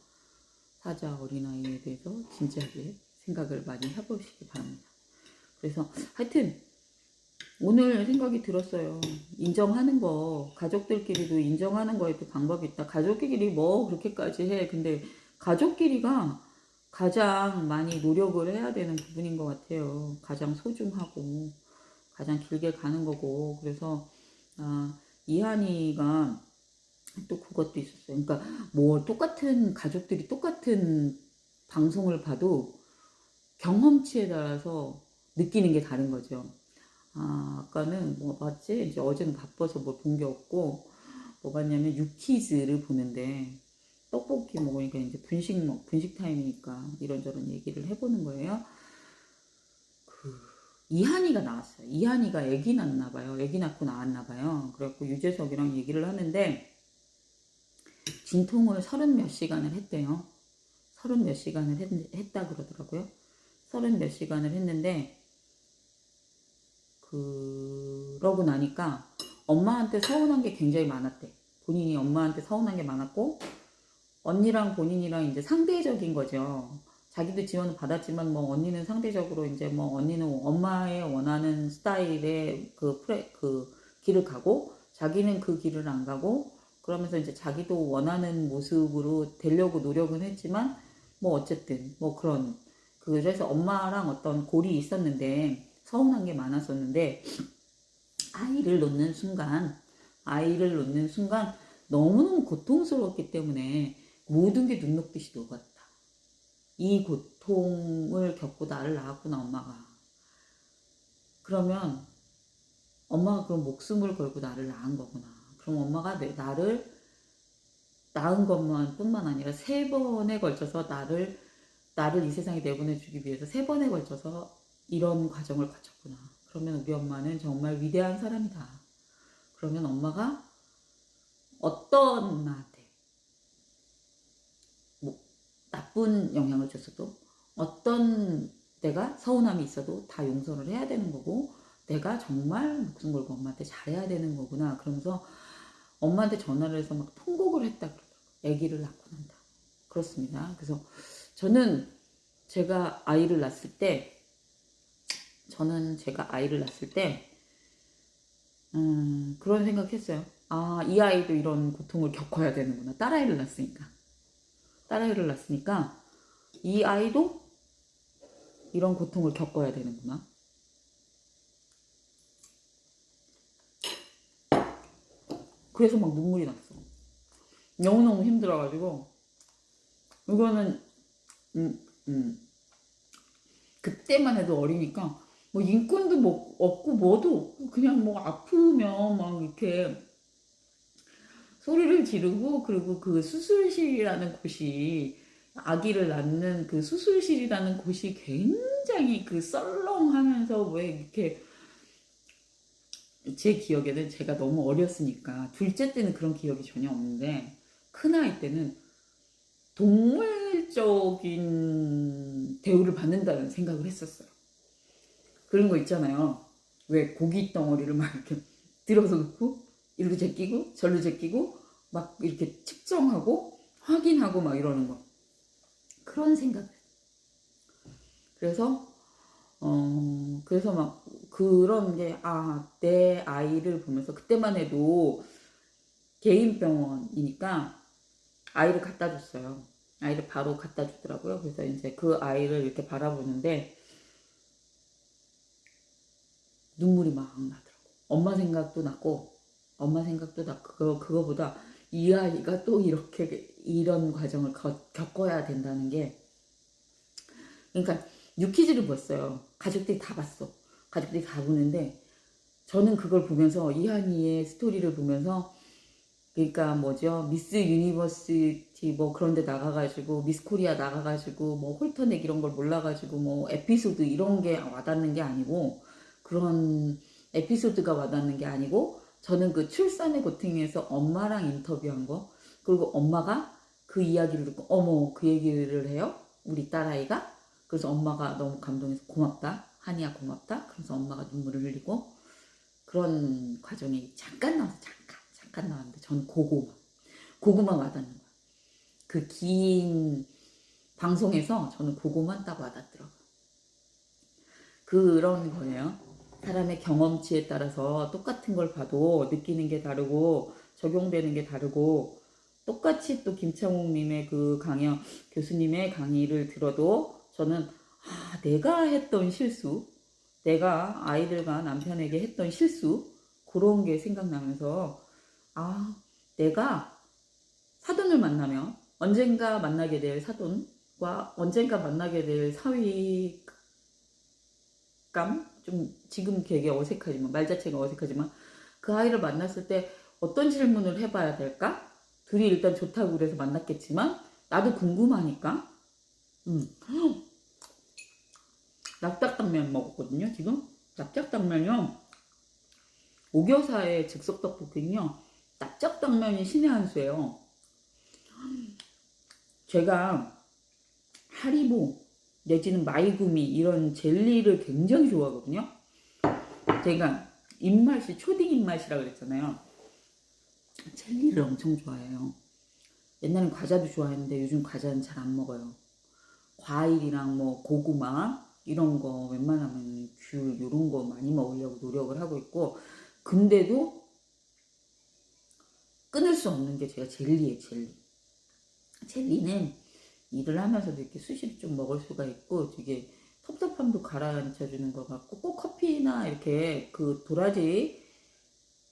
사자 어린아이에 대해서 진지하게 생각을 많이 해보시기 바랍니다. 그래서 하여튼 오늘 생각이 들었어요. 인정하는 거 가족들끼리도 인정하는 거에도 방법이 있다. 가족끼리 뭐 그렇게까지 해. 근데 가족끼리가 가장 많이 노력을 해야 되는 부분인 것 같아요. 가장 소중하고 가장 길게 가는 거고. 그래서 이한이가 또 그것도 있었어요. 그러니까 뭐 똑같은 가족들이 똑같은 방송을 봐도 경험치에 따라서 느끼는 게 다른 거죠. 아까는 뭐 봤지? 이제 어제는 바빠서 뭘 본 게 없고 뭐 봤냐면 유키즈를 보는데 떡볶이 먹으니까 이제 분식 타임이니까 이런저런 얘기를 해보는 거예요. 이한이가 나왔어요. 이한이가 아기 낳나 봐요. 아기 낳고 나왔나 봐요. 그래갖고 유재석이랑 얘기를 하는데 진통을 30몇 시간을 했대요. 30몇 시간을 했다 그러더라고요. 30몇 시간을 했는데 그러고 나니까 엄마한테 서운한 게 굉장히 많았대. 본인이 엄마한테 서운한 게 많았고 언니랑 본인이랑 이제 상대적인 거죠. 자기도 지원을 받았지만 뭐 언니는 상대적으로 이제 뭐 언니는 엄마의 원하는 스타일의 그 길을 가고 자기는 그 길을 안 가고 그러면서 이제 자기도 원하는 모습으로 되려고 노력은 했지만 뭐 어쨌든 뭐 그런 그래서 엄마랑 어떤 골이 있었는데 서운한 게 많았었는데 아이를 놓는 순간 너무너무 고통스러웠기 때문에 모든 게 눈 녹듯이 녹았다. 이 고통을 겪고 나를 낳았구나 엄마가. 그러면 엄마가 그럼 목숨을 걸고 나를 낳은 거구나. 그럼 엄마가 나를 낳은 것만 뿐만 아니라 3번에 걸쳐서 나를 이 세상에 내보내주기 위해서 3번에 걸쳐서 이런 과정을 거쳤구나. 그러면 우리 엄마는 정말 위대한 사람이다. 그러면 엄마가 어떤 나한테 뭐 나쁜 영향을 줬어도 어떤 내가 서운함이 있어도 다 용서를 해야 되는 거고 내가 정말 목숨 걸고 엄마한테 잘해야 되는 거구나. 그러면서 엄마한테 전화를 해서 막 통곡을 했다 그러더라고요. 아기를 낳고 난다. 그렇습니다. 그래서 저는 제가 아이를 낳았을 때 그런 생각했어요. 아, 이 아이도 이런 고통을 겪어야 되는구나. 딸아이를 낳았으니까 이 아이도 이런 고통을 겪어야 되는구나. 그래서 막 눈물이 났어. 너무너무 힘들어가지고 이거는 그때만 해도 어리니까 뭐 인권도 뭐 없고 뭐도 없고 그냥 뭐 아프면 막 이렇게 소리를 지르고 그리고 그 수술실이라는 곳이 아기를 낳는 그 수술실이라는 곳이 굉장히 그 썰렁하면서 왜 이렇게 제 기억에는 제가 너무 어렸으니까 둘째 때는 그런 기억이 전혀 없는데 큰아이 때는 동물적인 대우를 받는다는 생각을 했었어요. 그런 거 있잖아요. 왜 고기 덩어리를 막 이렇게 들어서 놓고 이렇게 제끼고 절로 제끼고 막 이렇게 측정하고 확인하고 막 이러는 거. 그런 생각. 그래서 막 그런 게 내 아이를 보면서 그때만 해도 개인 병원이니까 아이를 갖다 줬어요. 아이를 바로 갖다 주더라고요. 그래서 이제 그 아이를 이렇게 바라보는데 눈물이 막 나더라고. 엄마 생각도 났고 그거보다 이 아이가 또 이런 과정을 겪어야 된다는 게 그러니까 유퀴즈를 봤어요. 가족들이 다 봤어. 가족들이 다 보는데 저는 그걸 보면서 이한이의 스토리를 보면서 그러니까 뭐죠 미스 유니버시티 뭐 그런 데 나가가지고 미스 코리아 나가가지고 뭐 홀터넥 이런 걸 몰라가지고 뭐 에피소드 이런 게 와닿는 게 아니고 그런 에피소드가 와닿는 게 아니고 저는 그 출산의 고통에서 엄마랑 인터뷰한 거 그리고 엄마가 그 이야기를 듣고 어머 그 얘기를 해요 우리 딸아이가 그래서 엄마가 너무 감동해서 고맙다 한이야 고맙다 그래서 엄마가 눈물을 흘리고 그런 과정이 잠깐 나왔는데 전 그거만 와닿는 거야. 그 긴 방송에서 저는 그거만 딱 와닿더라고요. 그런 거예요. 사람의 경험치에 따라서 똑같은 걸 봐도 느끼는 게 다르고 적용되는 게 다르고 똑같이 또 김창욱님의 그 교수님의 강의를 들어도 저는 내가 했던 실수 내가 아이들과 남편에게 했던 실수 그런 게 생각나면서 내가 사돈을 만나면 언젠가 만나게 될 사돈과 언젠가 만나게 될 사위감 좀 지금 되게 어색하지만 말 자체가 어색하지만 그 아이를 만났을 때 어떤 질문을 해봐야 될까? 둘이 일단 좋다고 그래서 만났겠지만 나도 궁금하니까 납작당면 먹었거든요 지금 납작당면이요 오교사의 즉석떡볶이는요 납작당면이 신의 한 수예요. 제가 하리보 내지는 마이구미 이런 젤리를 굉장히 좋아하거든요. 제가 입맛이 초딩 입맛이라 그랬잖아요. 젤리를 엄청 좋아해요. 옛날엔 과자도 좋아했는데 요즘 과자는 잘 안 먹어요. 과일이랑 뭐 고구마 이런 거 웬만하면 귤 이런 거 많이 먹으려고 노력을 하고 있고 근데도 끊을 수 없는 게 제가 젤리예요. 젤리는 일을 하면서도 이렇게 수시로 좀 먹을 수가 있고 되게 섭섭함도 가라앉혀주는 것 같고 꼭 커피나 이렇게 그 도라지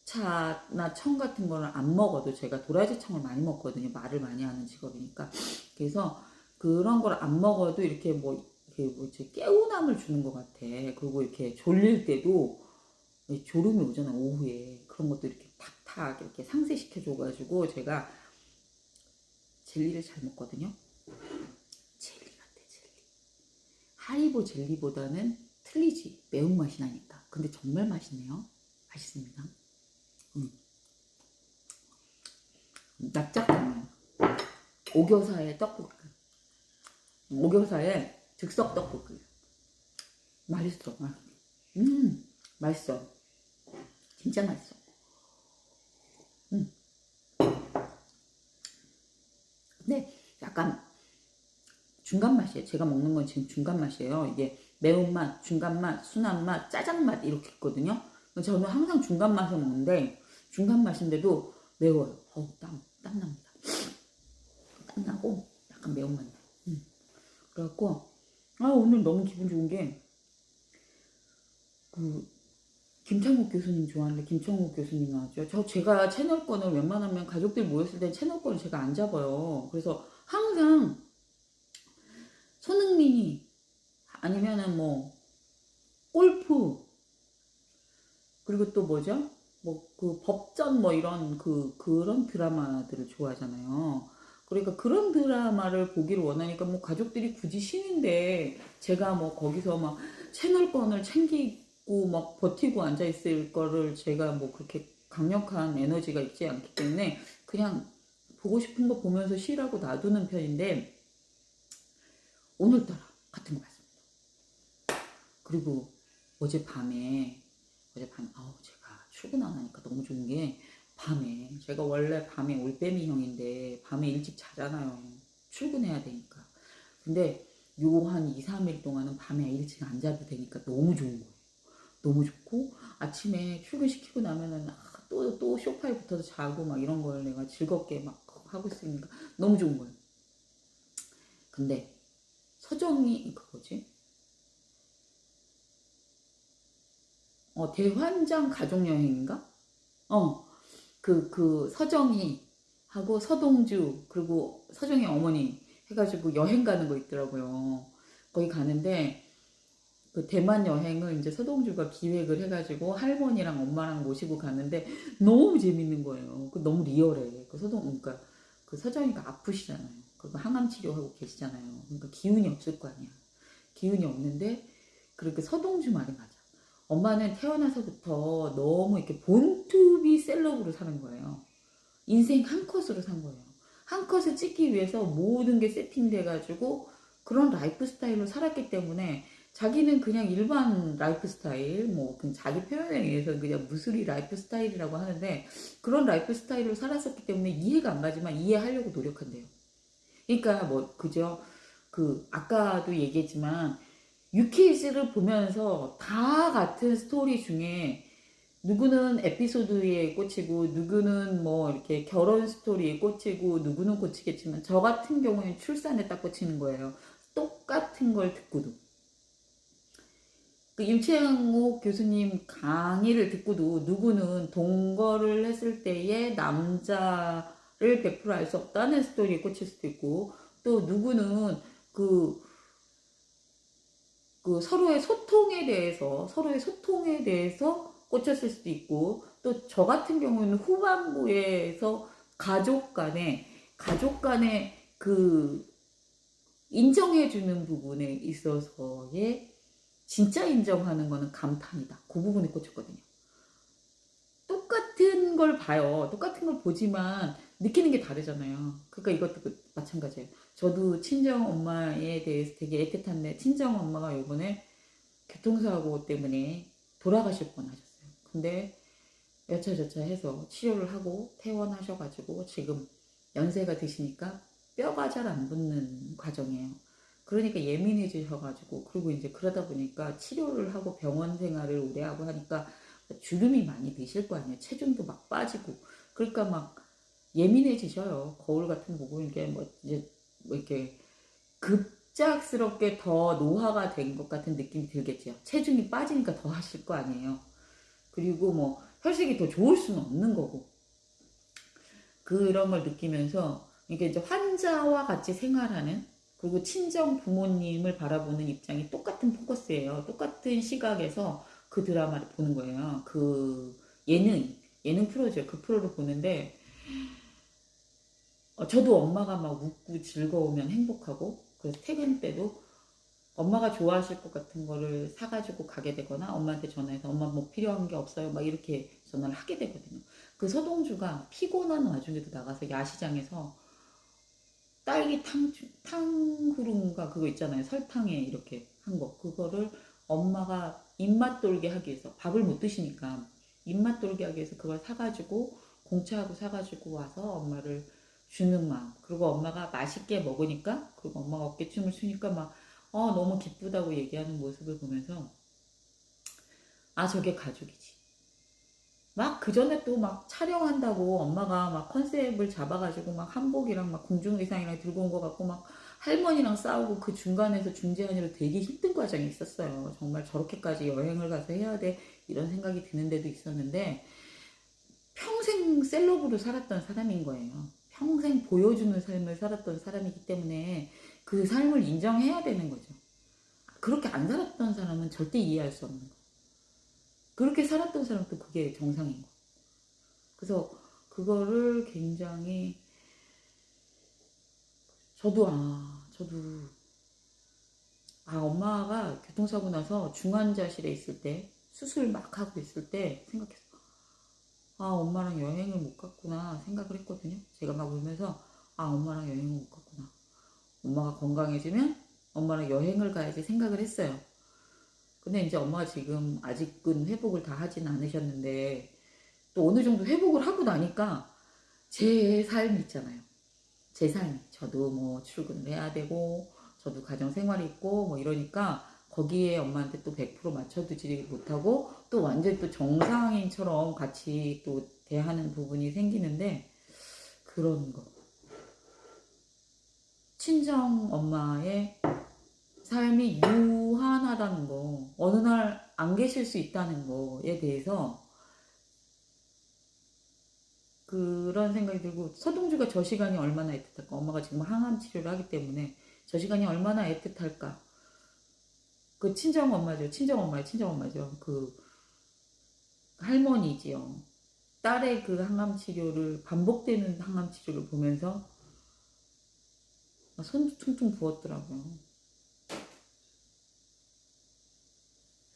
차나 청 같은 거는 안 먹어도 제가 도라지 청을 많이 먹거든요. 말을 많이 하는 직업이니까 그래서 그런 걸 안 먹어도 이렇게 개운함을 주는 것 같아. 그리고 이렇게 졸릴 때도 졸음이 오잖아 오후에 그런 것도 이렇게 탁탁 이렇게 상쇄시켜줘가지고 제가 젤리를 잘 먹거든요. 젤리 같아, 젤리. 하리보 젤리보다는 틀리지. 매운맛이 나니까. 근데 정말 맛있네요. 맛있습니다. 납작하네요. 오교사의 떡볶이. 오교사의 즉석 떡볶이. 맛있어. 맛있어. 진짜 맛있어. 근데 약간 중간 맛이에요. 제가 먹는 건 지금 중간 맛이에요. 이게 매운맛, 중간맛, 순한맛, 짜장맛 이렇게 있거든요. 저는 항상 중간 맛을 먹는데 중간 맛인데도 매워요. 땀 납니다. 땀 나고 약간 매운맛 나요. 그래갖고 오늘 너무 기분 좋은 게 김창욱 교수님 좋아하는데 김창욱 교수님 나왔죠. 제가 채널권을 웬만하면 가족들 모였을 때 채널권을 제가 안 잡아요. 그래서 항상 손흥민이 아니면은 뭐 골프 그리고 또 뭐죠? 뭐 그 법전 뭐 이런 그런 드라마들을 좋아하잖아요. 그러니까 그런 드라마를 보기를 원하니까 뭐 가족들이 굳이 쉬는데 제가 뭐 거기서 막 채널권을 챙기고 막 버티고 앉아 있을 거를 제가 뭐 그렇게 강력한 에너지가 있지 않기 때문에 그냥 보고 싶은 거 보면서 쉬라고 놔두는 편인데 오늘따라 같은 것 같습니다. 그리고 어젯밤에 제가 출근 안 하니까 너무 좋은 게 밤에 제가 원래 밤에 올빼미 형인데 밤에 일찍 자잖아요. 출근해야 되니까. 근데 요 한 2, 3일 동안은 밤에 일찍 안 자도 되니까 너무 좋은 거예요. 너무 좋고 아침에 출근시키고 나면은 또 소파에 붙어서 자고 막 이런 걸 내가 즐겁게 막 하고 있으니까 너무 좋은 거예요. 근데 서정이 그거지? 대환장 가족여행인가? 서정이 하고 서동주 그리고 서정이 어머니 해가지고 여행 가는 거 있더라고요. 거기 가는데 그 대만 여행을 이제 서동주가 기획을 해가지고 할머니랑 엄마랑 모시고 가는데 너무 재밌는 거예요. 너무 리얼해. 그러니까 그 서정이가 아프시잖아요. 그리고 항암 치료하고 계시잖아요. 그러니까 기운이 없을 거 아니야. 기운이 없는데 그렇게 서동주 말이 맞아. 엄마는 태어나서부터 너무 이렇게 본투비 셀럽으로 사는 거예요. 인생 한 컷으로 산 거예요. 한 컷을 찍기 위해서 모든 게 세팅돼가지고 그런 라이프 스타일로 살았기 때문에 자기는 그냥 일반 라이프 스타일, 뭐 그냥 자기 표현에 의해서 그냥 무수리 라이프 스타일이라고 하는데 그런 라이프 스타일로 살았었기 때문에 이해가 안 가지만 이해하려고 노력한대요. 그러니까 뭐 그죠? 아까도 얘기했지만 유퀴즈를 보면서 다 같은 스토리 중에 누구는 에피소드에 꽂히고 누구는 뭐 이렇게 결혼 스토리에 꽂히고 누구는 꽂히겠지만 저 같은 경우에는 출산에 딱 꽂히는 거예요. 똑같은 걸 듣고도. 임채영옥 교수님 강의를 듣고도 누구는 동거를 했을 때의 남자를 100% 알 수 없다는 스토리에 꽂힐 수도 있고 또 누구는 서로의 소통에 대해서 꽂혔을 수도 있고 또 저 같은 경우는 후반부에서 가족 간에 인정해주는 부분에 있어서의 진짜 인정하는 거는 감탄이다. 그 부분에 꽂혔거든요. 똑같은 걸 봐요. 똑같은 걸 보지만 느끼는 게 다르잖아요. 그러니까 이것도 마찬가지예요. 저도 친정 엄마에 대해서 되게 애틋한데 친정 엄마가 요번에 교통사고 때문에 돌아가실 뻔하셨어요. 근데 여차저차 해서 치료를 하고 퇴원하셔가지고 지금 연세가 드시니까 뼈가 잘 안 붙는 과정이에요. 그러니까 예민해지셔가지고 그리고 이제 그러다 보니까 치료를 하고 병원 생활을 오래 하고 하니까 주름이 많이 드실 거 아니에요. 체중도 막 빠지고 그러니까 막 예민해지셔요. 거울 같은 거 보고 이게 이렇게 급작스럽게 더 노화가 된 것 같은 느낌이 들겠죠. 체중이 빠지니까 더 하실 거 아니에요. 그리고 뭐 혈색이 더 좋을 수는 없는 거고 그런 걸 느끼면서 이게 이제 환자와 같이 생활하는 그리고 친정 부모님을 바라보는 입장이 똑같은 포커스예요. 똑같은 시각에서 그 드라마를 보는 거예요. 예능 프로죠. 그 프로를 보는데 저도 엄마가 막 웃고 즐거우면 행복하고, 그래서 퇴근 때도 엄마가 좋아하실 것 같은 거를 사가지고 가게 되거나 엄마한테 전화해서 엄마 뭐 필요한 게 없어요 막 이렇게 전화를 하게 되거든요. 그 서동주가 피곤한 와중에도 나가서 야시장에서 딸기 탕후루인가 그거 있잖아요. 설탕에 이렇게 한 거. 그거를 엄마가 입맛 돌게 하기 위해서 밥을 못 드시니까 입맛 돌게 하기 위해서 그걸 사가지고 공차하고 사가지고 와서 엄마를 주는 마음. 그리고 엄마가 맛있게 먹으니까 그리고 엄마가 어깨춤을 추니까 막 너무 기쁘다고 얘기하는 모습을 보면서 아 저게 가족이지. 막 그 전에 또 막 촬영한다고 엄마가 막 컨셉을 잡아가지고 막 한복이랑 막 공중의상이랑 들고 온 거 같고 막 할머니랑 싸우고 그 중간에서 중재하느라 되게 힘든 과정이 있었어요. 정말 저렇게까지 여행을 가서 해야 돼 이런 생각이 드는 데도 있었는데 평생 셀럽으로 살았던 사람인 거예요. 평생 보여주는 삶을 살았던 사람이기 때문에 그 삶을 인정해야 되는 거죠. 그렇게 안 살았던 사람은 절대 이해할 수 없는 거예요. 그렇게 살았던 사람도 그게 정상인 거예요. 그래서 그거를 굉장히 저도 엄마가 교통사고 나서 중환자실에 있을 때 수술 막 하고 있을 때 생각했어. 엄마랑 여행을 못 갔구나 생각을 했거든요. 제가 막 울면서 엄마랑 여행을 못 갔구나. 엄마가 건강해지면 엄마랑 여행을 가야지 생각을 했어요. 근데 이제 엄마가 지금 아직은 회복을 다 하진 않으셨는데 또 어느 정도 회복을 하고 나니까 제 삶이 있잖아요. 제 삶. 저도 뭐 출근을 해야 되고, 저도 가정생활이 있고, 뭐 이러니까 거기에 엄마한테 또 100% 맞춰두지 못하고, 또 완전 또 정상인처럼 같이 또 대하는 부분이 생기는데, 그런 거. 친정 엄마의 삶이 유한하다는 거, 어느 날 안 계실 수 있다는 거에 대해서 그런 생각이 들고 서동주가 저 시간이 얼마나 애틋할까. 엄마가 지금 항암 치료를 하기 때문에 저 시간이 얼마나 애틋할까. 그 친정엄마죠. 그 할머니지요. 딸의 그 항암 치료를 반복되는 항암 치료를 보면서 손도 퉁퉁 부었더라고요.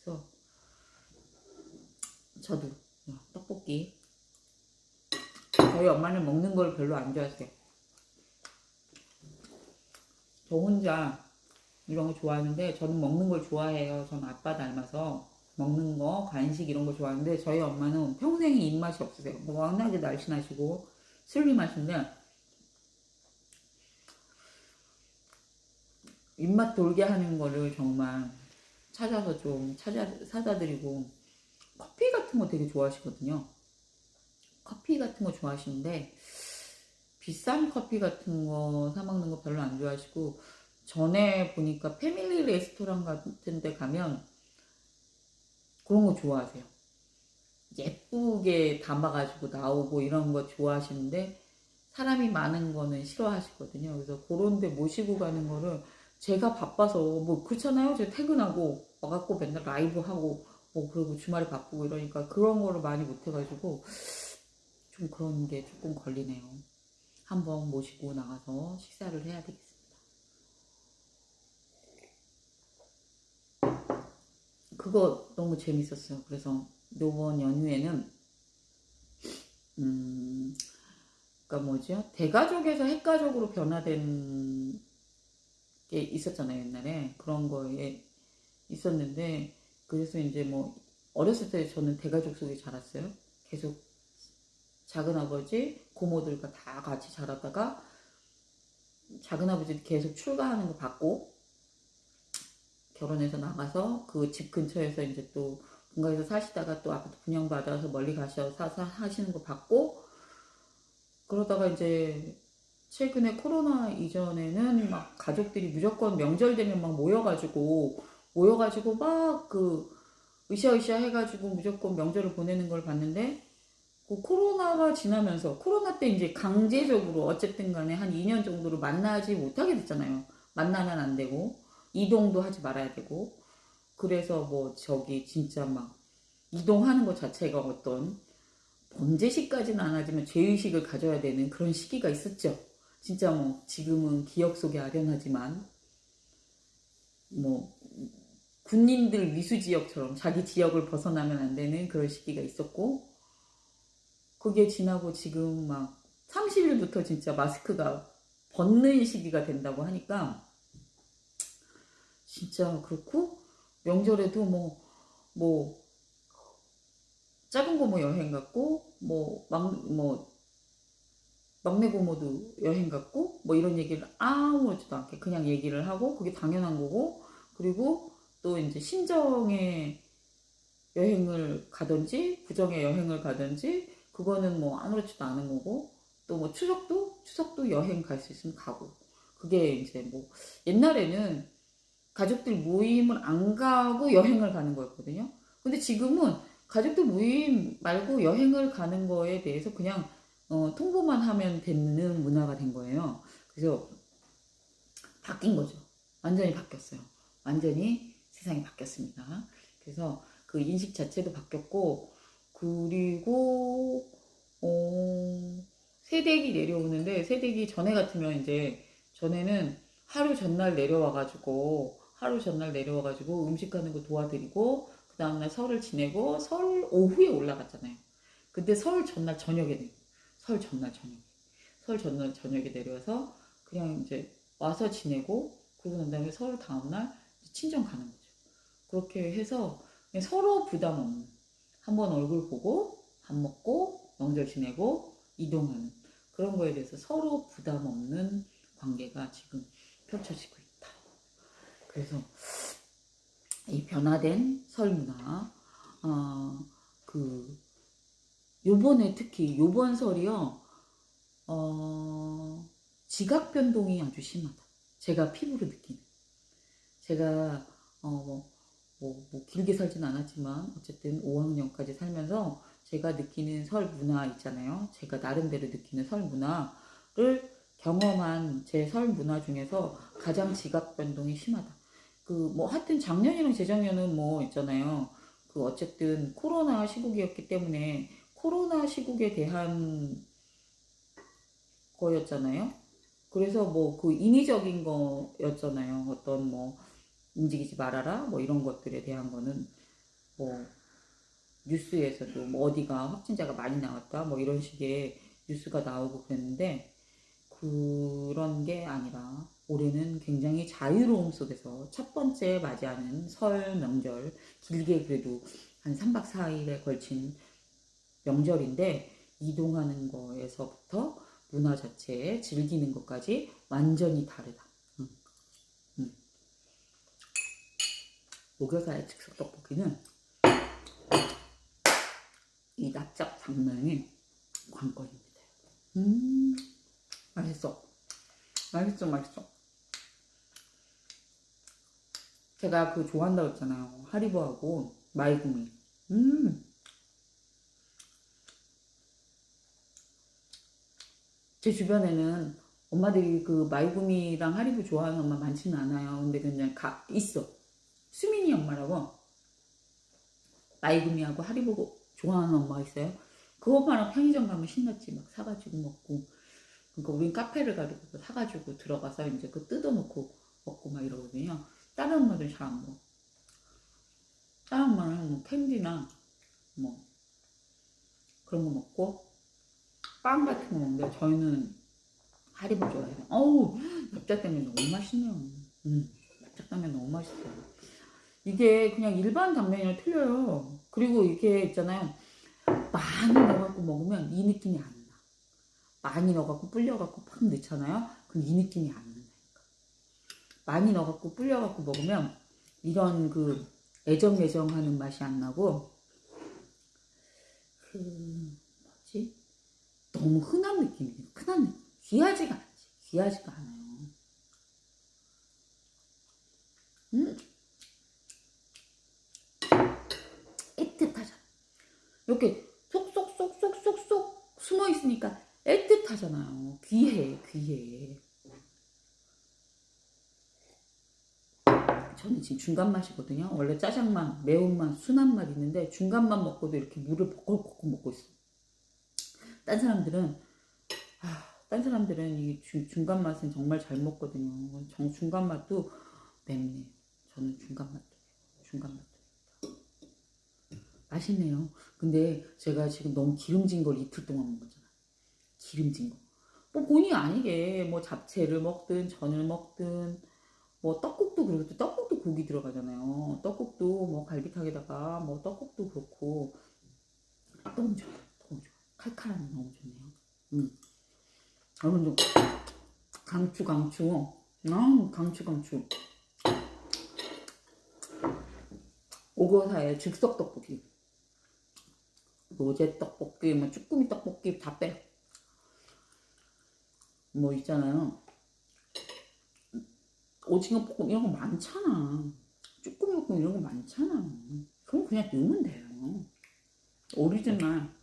그래서 저도 떡볶이. 저희 엄마는 먹는 걸 별로 안 좋아하세요. 저 혼자 이런 거 좋아하는데 저는 먹는 걸 좋아해요. 저는 아빠 닮아서 먹는 거, 간식 이런 거 좋아하는데 저희 엄마는 평생 입맛이 없으세요. 뭐 워낙에 날씬하시고 술 입맛인데 입맛 돌게 하는 거를 정말 찾아서 좀 사다 드리고 커피 같은 거 되게 좋아하시거든요. 커피 같은 거 좋아하시는데 비싼 커피 같은 거 사 먹는 거 별로 안 좋아하시고 전에 보니까 패밀리 레스토랑 같은 데 가면 그런 거 좋아하세요. 예쁘게 담아가지고 나오고 이런 거 좋아하시는데 사람이 많은 거는 싫어하시거든요. 그래서 그런 데 모시고 가는 거를 제가 바빠서 뭐 그렇잖아요. 제가 퇴근하고 와갖고 맨날 라이브 하고 뭐 그리고 주말에 바쁘고 이러니까 그런 거를 많이 못 해가지고 좀 그런 게 조금 걸리네요. 한번 모시고 나가서 식사를 해야 되겠습니다. 그거 너무 재밌었어요. 그래서 이번 연휴에는 그러니까 뭐죠? 대가족에서 핵가족으로 변화된 게 있었잖아요, 옛날에. 그런 거에 있었는데, 그래서 이제 뭐, 어렸을 때 저는 대가족 속에 자랐어요. 계속 작은아버지, 고모들과 다 같이 자라다가, 작은아버지 계속 출가하는 거 받고, 결혼해서 나가서 그 집 근처에서 이제 또 본가에서 사시다가 또 아파트 분양받아서 멀리 가셔서 하시는 거 받고, 그러다가 이제 최근에 코로나 이전에는 막 가족들이 무조건 명절 되면 막 모여가지고 막 그 으쌰으쌰 해가지고 무조건 명절을 보내는 걸 봤는데 그 코로나가 지나면서 코로나 때 이제 강제적으로 어쨌든 간에 한 2년 정도로 만나지 못하게 됐잖아요. 만나면 안 되고 이동도 하지 말아야 되고 그래서 뭐 저기 진짜 막 이동하는 것 자체가 어떤 범죄시까지는 안 하지만 죄의식을 가져야 되는 그런 시기가 있었죠. 진짜 뭐 지금은 기억 속에 아련하지만 뭐 군인들 위수지역처럼 자기 지역을 벗어나면 안 되는 그런 시기가 있었고, 그게 지나고 지금 막 30일부터 진짜 마스크가 벗는 시기가 된다고 하니까 진짜 그렇고, 명절에도 뭐 작은 고모 여행 갔고, 막내 고모도 여행 갔고, 뭐 이런 얘기를 아무렇지도 않게 그냥 얘기를 하고, 그게 당연한 거고, 그리고 또 이제 신정에 여행을 가든지 부정에 여행을 가든지 그거는 뭐 아무렇지도 않은 거고, 또 뭐 추석도 여행 갈 수 있으면 가고, 그게 이제 뭐 옛날에는 가족들 모임을 안 가고 여행을 가는 거였거든요. 근데 지금은 가족들 모임 말고 여행을 가는 거에 대해서 그냥 통보만 하면 되는 문화가 된 거예요. 그래서 바뀐 거죠. 완전히 바뀌었어요. 완전히 세상이 바뀌었습니다. 그래서 그 인식 자체도 바뀌었고, 그리고 새댁이 내려오는데, 새댁이 전에 같으면 이제 전에는 하루 전날 내려와가지고 음식하는 거 도와드리고, 그 다음날 설을 지내고 설 오후에 올라갔잖아요. 근데 설 전날 저녁에 내려. 설 전날 저녁에. 설 전날 저녁에 내려와서 그냥 이제 와서 지내고, 그러고 난 다음에 설 다음날 친정 가는 거죠. 그렇게 해서 서로 부담 없는, 한번 얼굴 보고 밥 먹고 명절 지내고 이동하는 그런 거에 대해서 서로 부담 없는 관계가 지금 펼쳐지고 있다. 그래서 이 변화된 설 문화, 그 요번에 특히 요번 설이요, 지각 변동이 아주 심하다. 제가 피부로 느끼는. 제가 길게 살진 않았지만 어쨌든 5학년까지 살면서 제가 느끼는 설 문화 있잖아요. 제가 나름대로 느끼는 설 문화를 경험한 제 설 문화 중에서 가장 지각 변동이 심하다. 하여튼 작년이랑 재작년은 뭐 있잖아요. 어쨌든 코로나 시국이었기 때문에 코로나 시국에 대한 거였잖아요. 그래서 인위적인 거였잖아요. 어떤 움직이지 말아라 뭐 이런 것들에 대한 거는 뉴스에서도 어디가 확진자가 많이 나왔다 뭐 이런 식의 뉴스가 나오고 그랬는데, 그런 게 아니라 올해는 굉장히 자유로움 속에서 첫 번째 맞이하는 설 명절, 길게 그래도 한 3박 4일에 걸친 명절인데, 이동하는 거에서부터 문화 자체에 즐기는 것까지 완전히 다르다. 목요사의 즉석 떡볶이는 이 납작 당면이 관건입니다. 맛있어. 맛있어. 제가 좋아한다고 했잖아요. 하리보하고 마이구미. 제 주변에는 엄마들이 마이구미랑 하리보 좋아하는 엄마 많지는 않아요. 근데 그냥 있어. 수민이 엄마라고 마이구미하고 하리보 좋아하는 엄마 있어요. 그 엄마랑 편의점 가면 신났지. 막 사가지고 먹고. 그러니까 우린 카페를 가지고 사가지고 들어가서 이제 뜯어놓고 먹고 막 이러거든요. 다른 엄마들 잘 안 먹어. 다른 엄마는 캔디나 그런 거 먹고 빵 같은 거 먹는데, 저희는 하리보 좋아해요. 어우, 납작당면 너무 맛있네요. 납작당면 너무 맛있어요. 이게 그냥 일반 당면이랑 틀려요. 그리고 이게 있잖아요. 많이 넣어갖고 먹으면 이 느낌이 안 나. 많이 넣어갖고 불려갖고 팍 넣잖아요. 그럼 이 느낌이 안 난다니까. 많이 넣어갖고 불려갖고 먹으면 이런 애정애정하는 맛이 안 나고, 너무 흔한 느낌이에요. 흔한 느낌. 귀하지가 않지. 귀하지가 않아요. 애틋하잖아. 이렇게 쏙쏙쏙쏙쏙쏙 숨어 있으니까 애틋하잖아요. 귀해. 저는 지금 중간 맛이거든요. 원래 짜장맛, 매운맛, 순한맛 있는데 중간맛 먹고도 이렇게 물을 벅벅벅 먹고 있어. 딴 사람들은 딴 사람들은 이 중간 맛은 정말 잘 먹거든요. 중간 맛도 맵네요. 저는 중간 맛도 맛있네요. 근데 제가 지금 너무 기름진 걸 이틀 동안 먹었잖아요. 기름진 거. 뭐 본의 아니게 뭐 잡채를 먹든 전을 먹든 뭐 떡국도 그렇고 떡국도 고기 들어가잖아요. 떡국도 뭐 갈비탕에다가 뭐 떡국도 그렇고 너무 좋아요. 너무 좋아요. 칼칼하니 너무 좋네요. 여러분 좀 강추. 강추. 오거사의 즉석 떡볶이, 로제 떡볶이, 뭐 쭈꾸미 떡볶이 다 빼. 뭐 있잖아요. 오징어 볶음 이런 거 많잖아. 쭈꾸미 볶음 이런 거 많잖아. 그럼 그냥 넣으면 돼요. 오리지널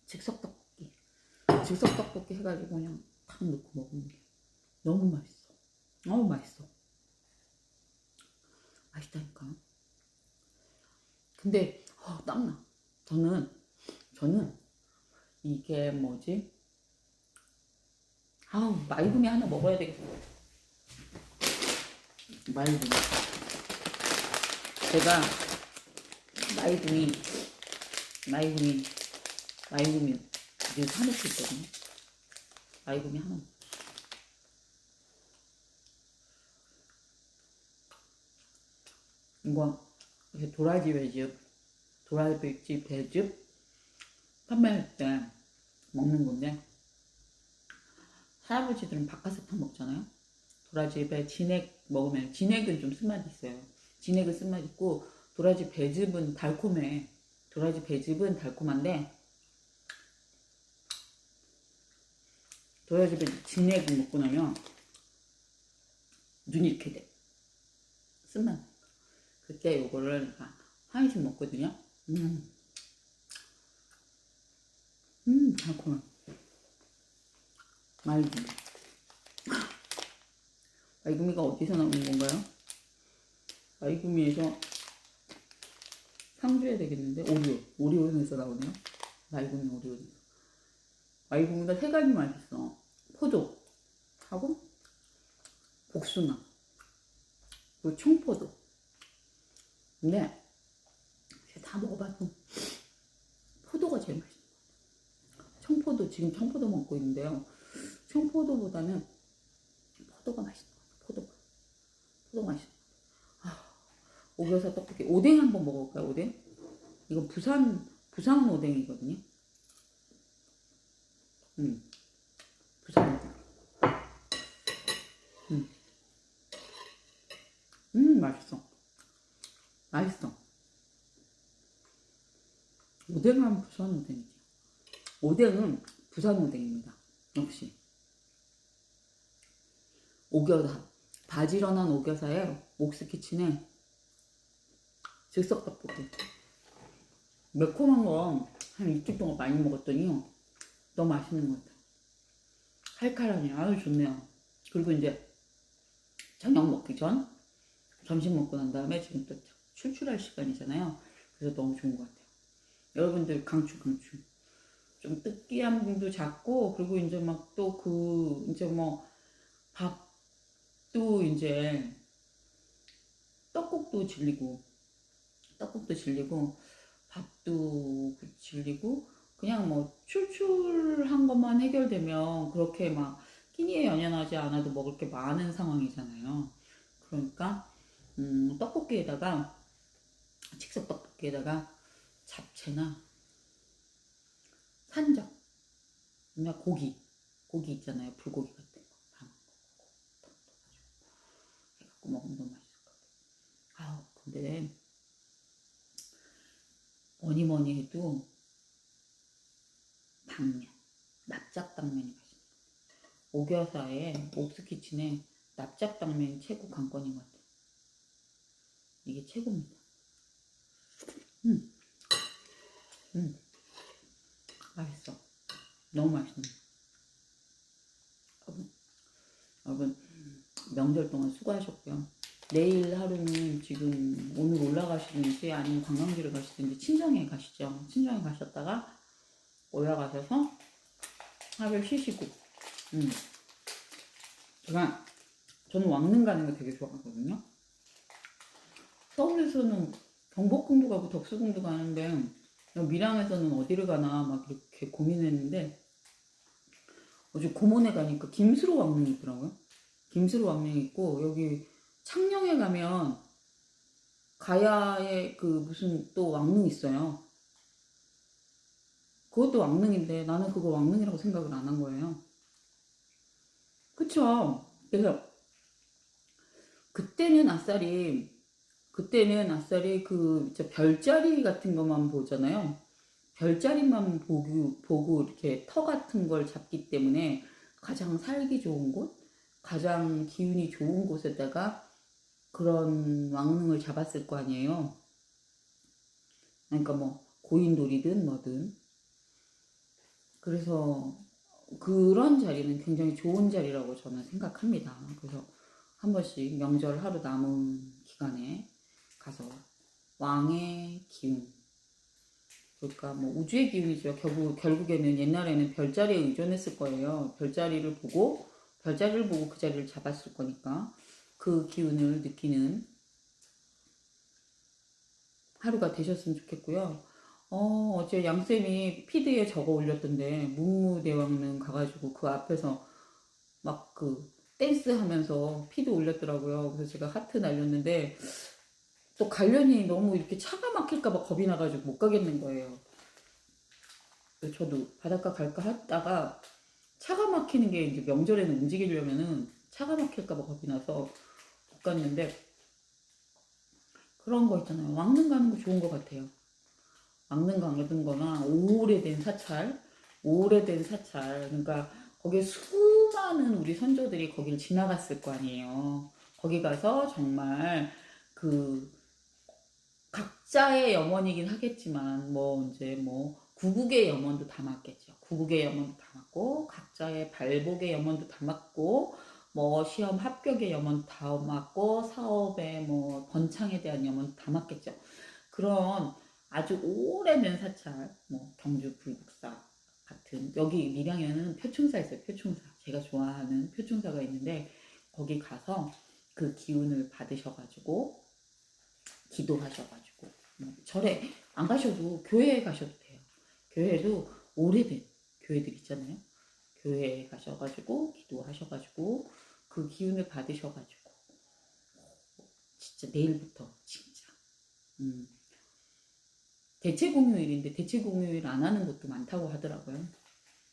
즉석 떡볶이 해가지고 그냥 탁 넣고 먹으면 돼. 너무 맛있어. 너무 맛있어. 맛있다니까. 근데 땀나. 저는 이게 뭐지? 말구미 하나 먹어야 되겠어. 말구미. 제가 말구미 이제 사놓고 있거든요. 말구미 하나. 이거 도라지 배즙 판매할 때 먹는 건데, 할아버지들은 박하사탕 먹잖아요. 도라지배 진액 먹으면, 진액은 좀 쓴맛이 있어요. 진액은 쓴맛 있고 도라지 배즙은 달콤해. 도라지 배즙은 달콤한데 도라지 배즙 진액 먹고 나면 눈이 이렇게 돼. 쓴맛. 그때 요거를 한 입씩 먹거든요. 달콤해. 말구미가 어디서 나오는 건가요? 말구미에서 상주해야 되겠는데? 오리온에서 나오네요. 말구미 오리온. 말구미가 세 가지 맛이 있어. 포도하고 복숭아 그리고 청포도. 근데 다 먹어봐도 포도가 제일 맛있어. 지금 청포도 먹고 있는데요. 청포도보다는 포도가 맛있어. 포도 맛있어. 오겨서 떡볶이. 오뎅 한번 먹어볼까요? 오뎅? 이건 부산 오뎅이거든요. 부산 오뎅. 맛있어. 오뎅은 부산 오뎅이지. 오뎅은 부산 오뎅입니다. 역시. 오겨사. 바지런한 오겨사의 옥스키친의 즉석 떡볶이. 매콤한 거 한 이틀 동안 많이 먹었더니 너무 맛있는 것 같아요. 칼칼하니 아주 좋네요. 그리고 이제 저녁 먹기 전, 점심 먹고 난 다음에 지금 또 출출할 시간이잖아요. 그래서 너무 좋은 것 같아요. 여러분들 강추. 좀 느끼함도 작고, 그리고 이제 막 또 이제 뭐 밥도 이제 떡국도 질리고 밥도 질리고, 그냥 뭐 출출한 것만 해결되면 그렇게 막 끼니에 연연하지 않아도 먹을 게 많은 상황이잖아요. 그러니까 즉석 떡볶이에다가 잡채나 산적, 그냥 고기 있잖아요. 불고기 같은 거 해갖고 먹으면 너무 맛있을 것 같아요. 근데 뭐니 해도 납작당면이 맛있어요. 오겨사의 옥스키친의 납작당면이 최고 관건인 것 같아요. 이게 최고입니다. 맛있어. 너무 맛있네. 여러분 명절 동안 수고하셨고요. 내일 하루는 지금 오늘 올라가시든지 아니면 관광지를 가시든지 친정에 가시죠. 친정에 가셨다가 올라가셔서 하루에 쉬시고. 저는 왕릉 가는 거 되게 좋아하거든요. 서울에서는 경복궁도 가고 덕수궁도 가는데 밀양에서는 어디를 가나 막 이렇게 고민했는데 어제 고몬에 가니까 김수로 왕릉이 있더라고요. 김수로 왕릉이 있고 여기 창녕에 가면 가야에 그 무슨 또 왕릉 있어요. 그것도 왕릉인데 나는 그거 왕릉이라고 생각을 안 한 거예요. 그쵸? 그래서 그때는 아싸리 그 별자리 같은 것만 보잖아요. 별자리만 보고 이렇게 터 같은 걸 잡기 때문에 가장 살기 좋은 곳, 가장 기운이 좋은 곳에다가 그런 왕릉을 잡았을 거 아니에요. 그러니까 뭐 고인돌이든 뭐든. 그래서 그런 자리는 굉장히 좋은 자리라고 저는 생각합니다. 그래서 한 번씩 명절 하루 남은 기간에 가서 왕의 기운, 그러니까 뭐 우주의 기운이죠. 결국에는 옛날에는 별자리에 의존했을 거예요. 별자리를 보고 그 자리를 잡았을 거니까 그 기운을 느끼는 하루가 되셨으면 좋겠고요. 어제 양쌤이 피드에 적어 올렸던데 문무대왕릉 가가지고 그 앞에서 막 그 댄스 하면서 피드 올렸더라고요. 그래서 제가 하트 날렸는데 또 관련이 너무 이렇게 차가 막힐까봐 겁이 나가지고 못 가겠는 거예요. 저도 바닷가 갈까 했다가 차가 막히는 게 이제 명절에는 움직이려면은 차가 막힐까봐 겁이 나서 못 갔는데 그런 거 있잖아요. 왕릉 가는 거 좋은 것 같아요. 왕릉 가는 거나 오래된 사찰. 그러니까 거기에 수많은 우리 선조들이 거기를 지나갔을 거 아니에요. 거기 가서 정말 그 각자의 염원이긴 하겠지만 뭐 이제 뭐 구국의 염원도 담았겠죠. 구국의 염원도 담았고 각자의 발복의 염원도 담았고 뭐 시험 합격의 염원도 담았고 사업의 뭐 번창에 대한 염원도 담았겠죠. 그런 아주 오래된 사찰, 뭐 경주 불국사 같은 여기 밀양에는 표충사 있어요. 표충사. 제가 좋아하는 표충사가 있는데 거기 가서 그 기운을 받으셔가지고 기도하셔가지고 절에 안 가셔도 교회에 가셔도 돼요. 교회도 오래된 교회들 있잖아요. 교회에 가셔가지고 기도하셔가지고 그 기운을 받으셔가지고 진짜 내일부터 진짜 대체공휴일인데 대체공휴일 안 하는 곳도 많다고 하더라고요.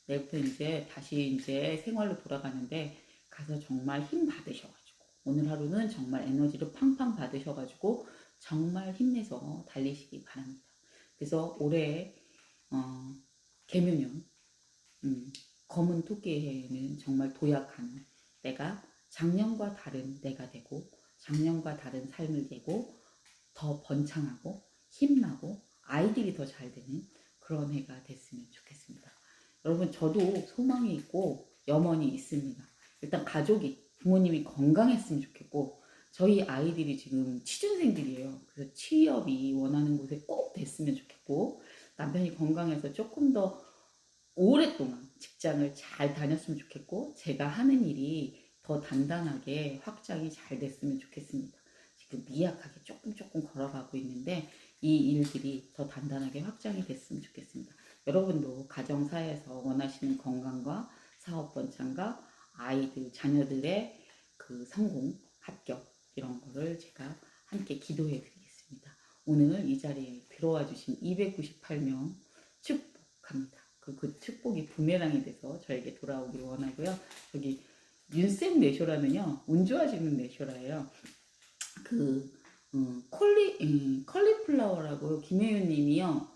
내일부터 이제 다시 이제 생활로 돌아가는데 가서 정말 힘 받으셔가지고 오늘 하루는 정말 에너지를 팡팡 받으셔가지고 정말 힘내서 달리시기 바랍니다. 그래서 올해 개묘년 검은 토끼에는 정말 도약한 내가 작년과 다른 내가 되고 작년과 다른 삶을 되고 더 번창하고 힘나고 아이들이 더 잘 되는 그런 해가 됐으면 좋겠습니다. 여러분 저도 소망이 있고 염원이 있습니다. 일단 가족이 부모님이 건강했으면 좋겠고 저희 아이들이 지금 취준생들이에요. 그래서 취업이 원하는 곳에 꼭 됐으면 좋겠고 남편이 건강해서 조금 더 오랫동안 직장을 잘 다녔으면 좋겠고 제가 하는 일이 더 단단하게 확장이 잘 됐으면 좋겠습니다. 지금 미약하게 조금 걸어가고 있는데 이 일들이 더 단단하게 확장이 됐으면 좋겠습니다. 여러분도 가정사에서 원하시는 건강과 사업 번창과 아이들, 자녀들의 그 성공, 합격 이런 거를 제가 함께 기도해 드리겠습니다. 오늘 이 자리에 들어와 주신 298명 축복합니다. 그 축복이 부메랑이 돼서 저에게 돌아오길 원하고요. 저기 윤쌤 내쇼라는요. 운 좋아지는 내쇼라예요. 컬리플라워라고 김혜윤 님이요.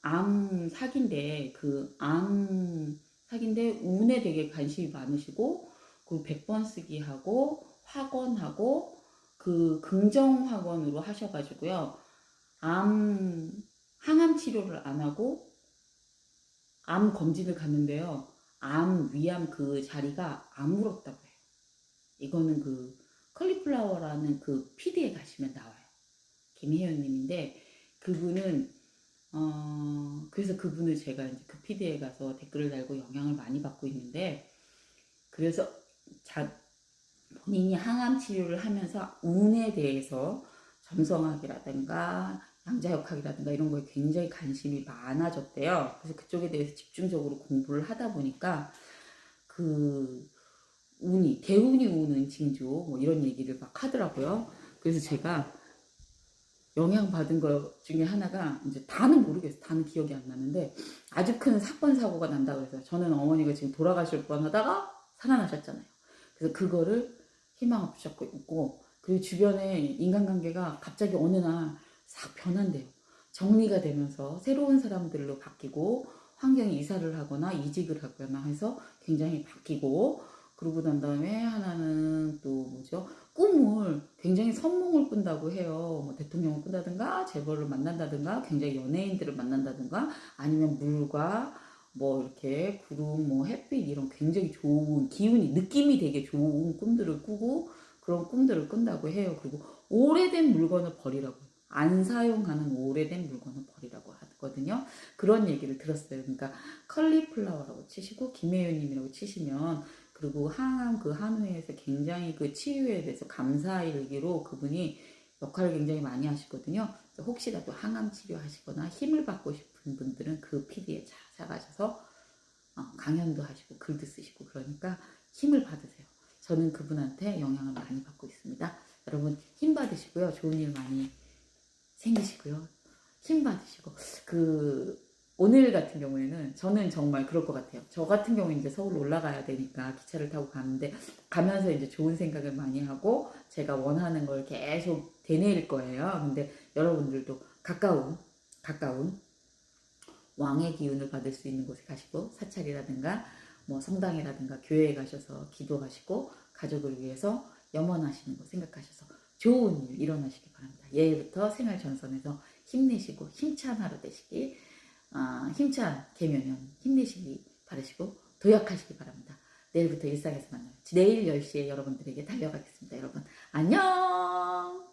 암 사기인데 암 사기인데 운에 되게 관심이 많으시고 그 100번 쓰기 하고 학원하고 그 긍정 학원으로 하셔가지고요. 항암 치료를 안 하고 암 검진을 갔는데요. 위암 그 자리가 아물었다고 해요. 이거는 그 컬리플라워라는 그 PD에 가시면 나와요. 김혜연님인데 그분은 그래서 그분을 제가 이제 그 PD에 가서 댓글을 달고 영향을 많이 받고 있는데, 그래서 본인이 항암 치료를 하면서 운에 대해서 점성학이라든가 양자역학이라든가 이런 거에 굉장히 관심이 많아졌대요. 그래서 그쪽에 대해서 집중적으로 공부를 하다 보니까 그 대운이 오는 징조 뭐 이런 얘기를 막 하더라고요. 그래서 제가 영향받은 것 중에 하나가, 이제 다는 모르겠어요. 다는 기억이 안 나는데, 아주 큰 사건 사고가 난다 그래서, 저는 어머니가 지금 돌아가실 뻔 하다가 살아나셨잖아요. 그래서 그거를 희망을 붙잡고 있고, 그리고 주변에 인간관계가 갑자기 어느 날 싹 변한대요. 정리가 되면서 새로운 사람들로 바뀌고, 환경이 이사를 하거나 이직을 하거나 해서 굉장히 바뀌고, 그러고 난 다음에 하나는 또 뭐죠? 꿈을 굉장히 선몽을 꾼다고 해요. 뭐 대통령을 꾼다든가 재벌을 만난다든가 굉장히 연예인들을 만난다든가 아니면 물과 뭐 이렇게 구름, 뭐 햇빛 이런 굉장히 좋은 기운이 느낌이 되게 좋은 꿈들을 꾸고 그런 꿈들을 꾼다고 해요. 그리고 오래된 물건을 버리라고 해요. 안 사용하는 오래된 물건을 버리라고 하거든요. 그런 얘기를 들었어요. 그러니까 컬리플라워라고 치시고 김혜윤님이라고 치시면, 그리고 항암 그 한의에서 굉장히 그 치유에 대해서 감사일기로 그분이 역할을 굉장히 많이 하시거든요. 혹시라도 항암 치료하시거나 힘을 받고 싶은 분들은 그 PD에 찾아가셔서 강연도 하시고 글도 쓰시고 그러니까 힘을 받으세요. 저는 그분한테 영향을 많이 받고 있습니다. 여러분 힘 받으시고요. 좋은 일 많이 생기시고요. 힘 받으시고, 오늘 같은 경우에는 저는 정말 그럴 것 같아요. 저 같은 경우는 이제 서울 올라가야 되니까 기차를 타고 가는데, 가면서 이제 좋은 생각을 많이 하고 제가 원하는 걸 계속 되뇌일 거예요. 근데 여러분들도 가까운 왕의 기운을 받을 수 있는 곳에 가시고, 사찰이라든가 뭐 성당이라든가 교회에 가셔서 기도하시고 가족을 위해서 염원하시는 거 생각하셔서 좋은 일 일어나시기 바랍니다. 예부터 생활 전선에서 힘내시고 힘찬 하루 되시기, 힘찬 개면연 힘내시기 바라시고 도약하시기 바랍니다. 내일부터 일상에서 만나요. 내일 10시에 여러분들에게 달려가겠습니다. 여러분 안녕.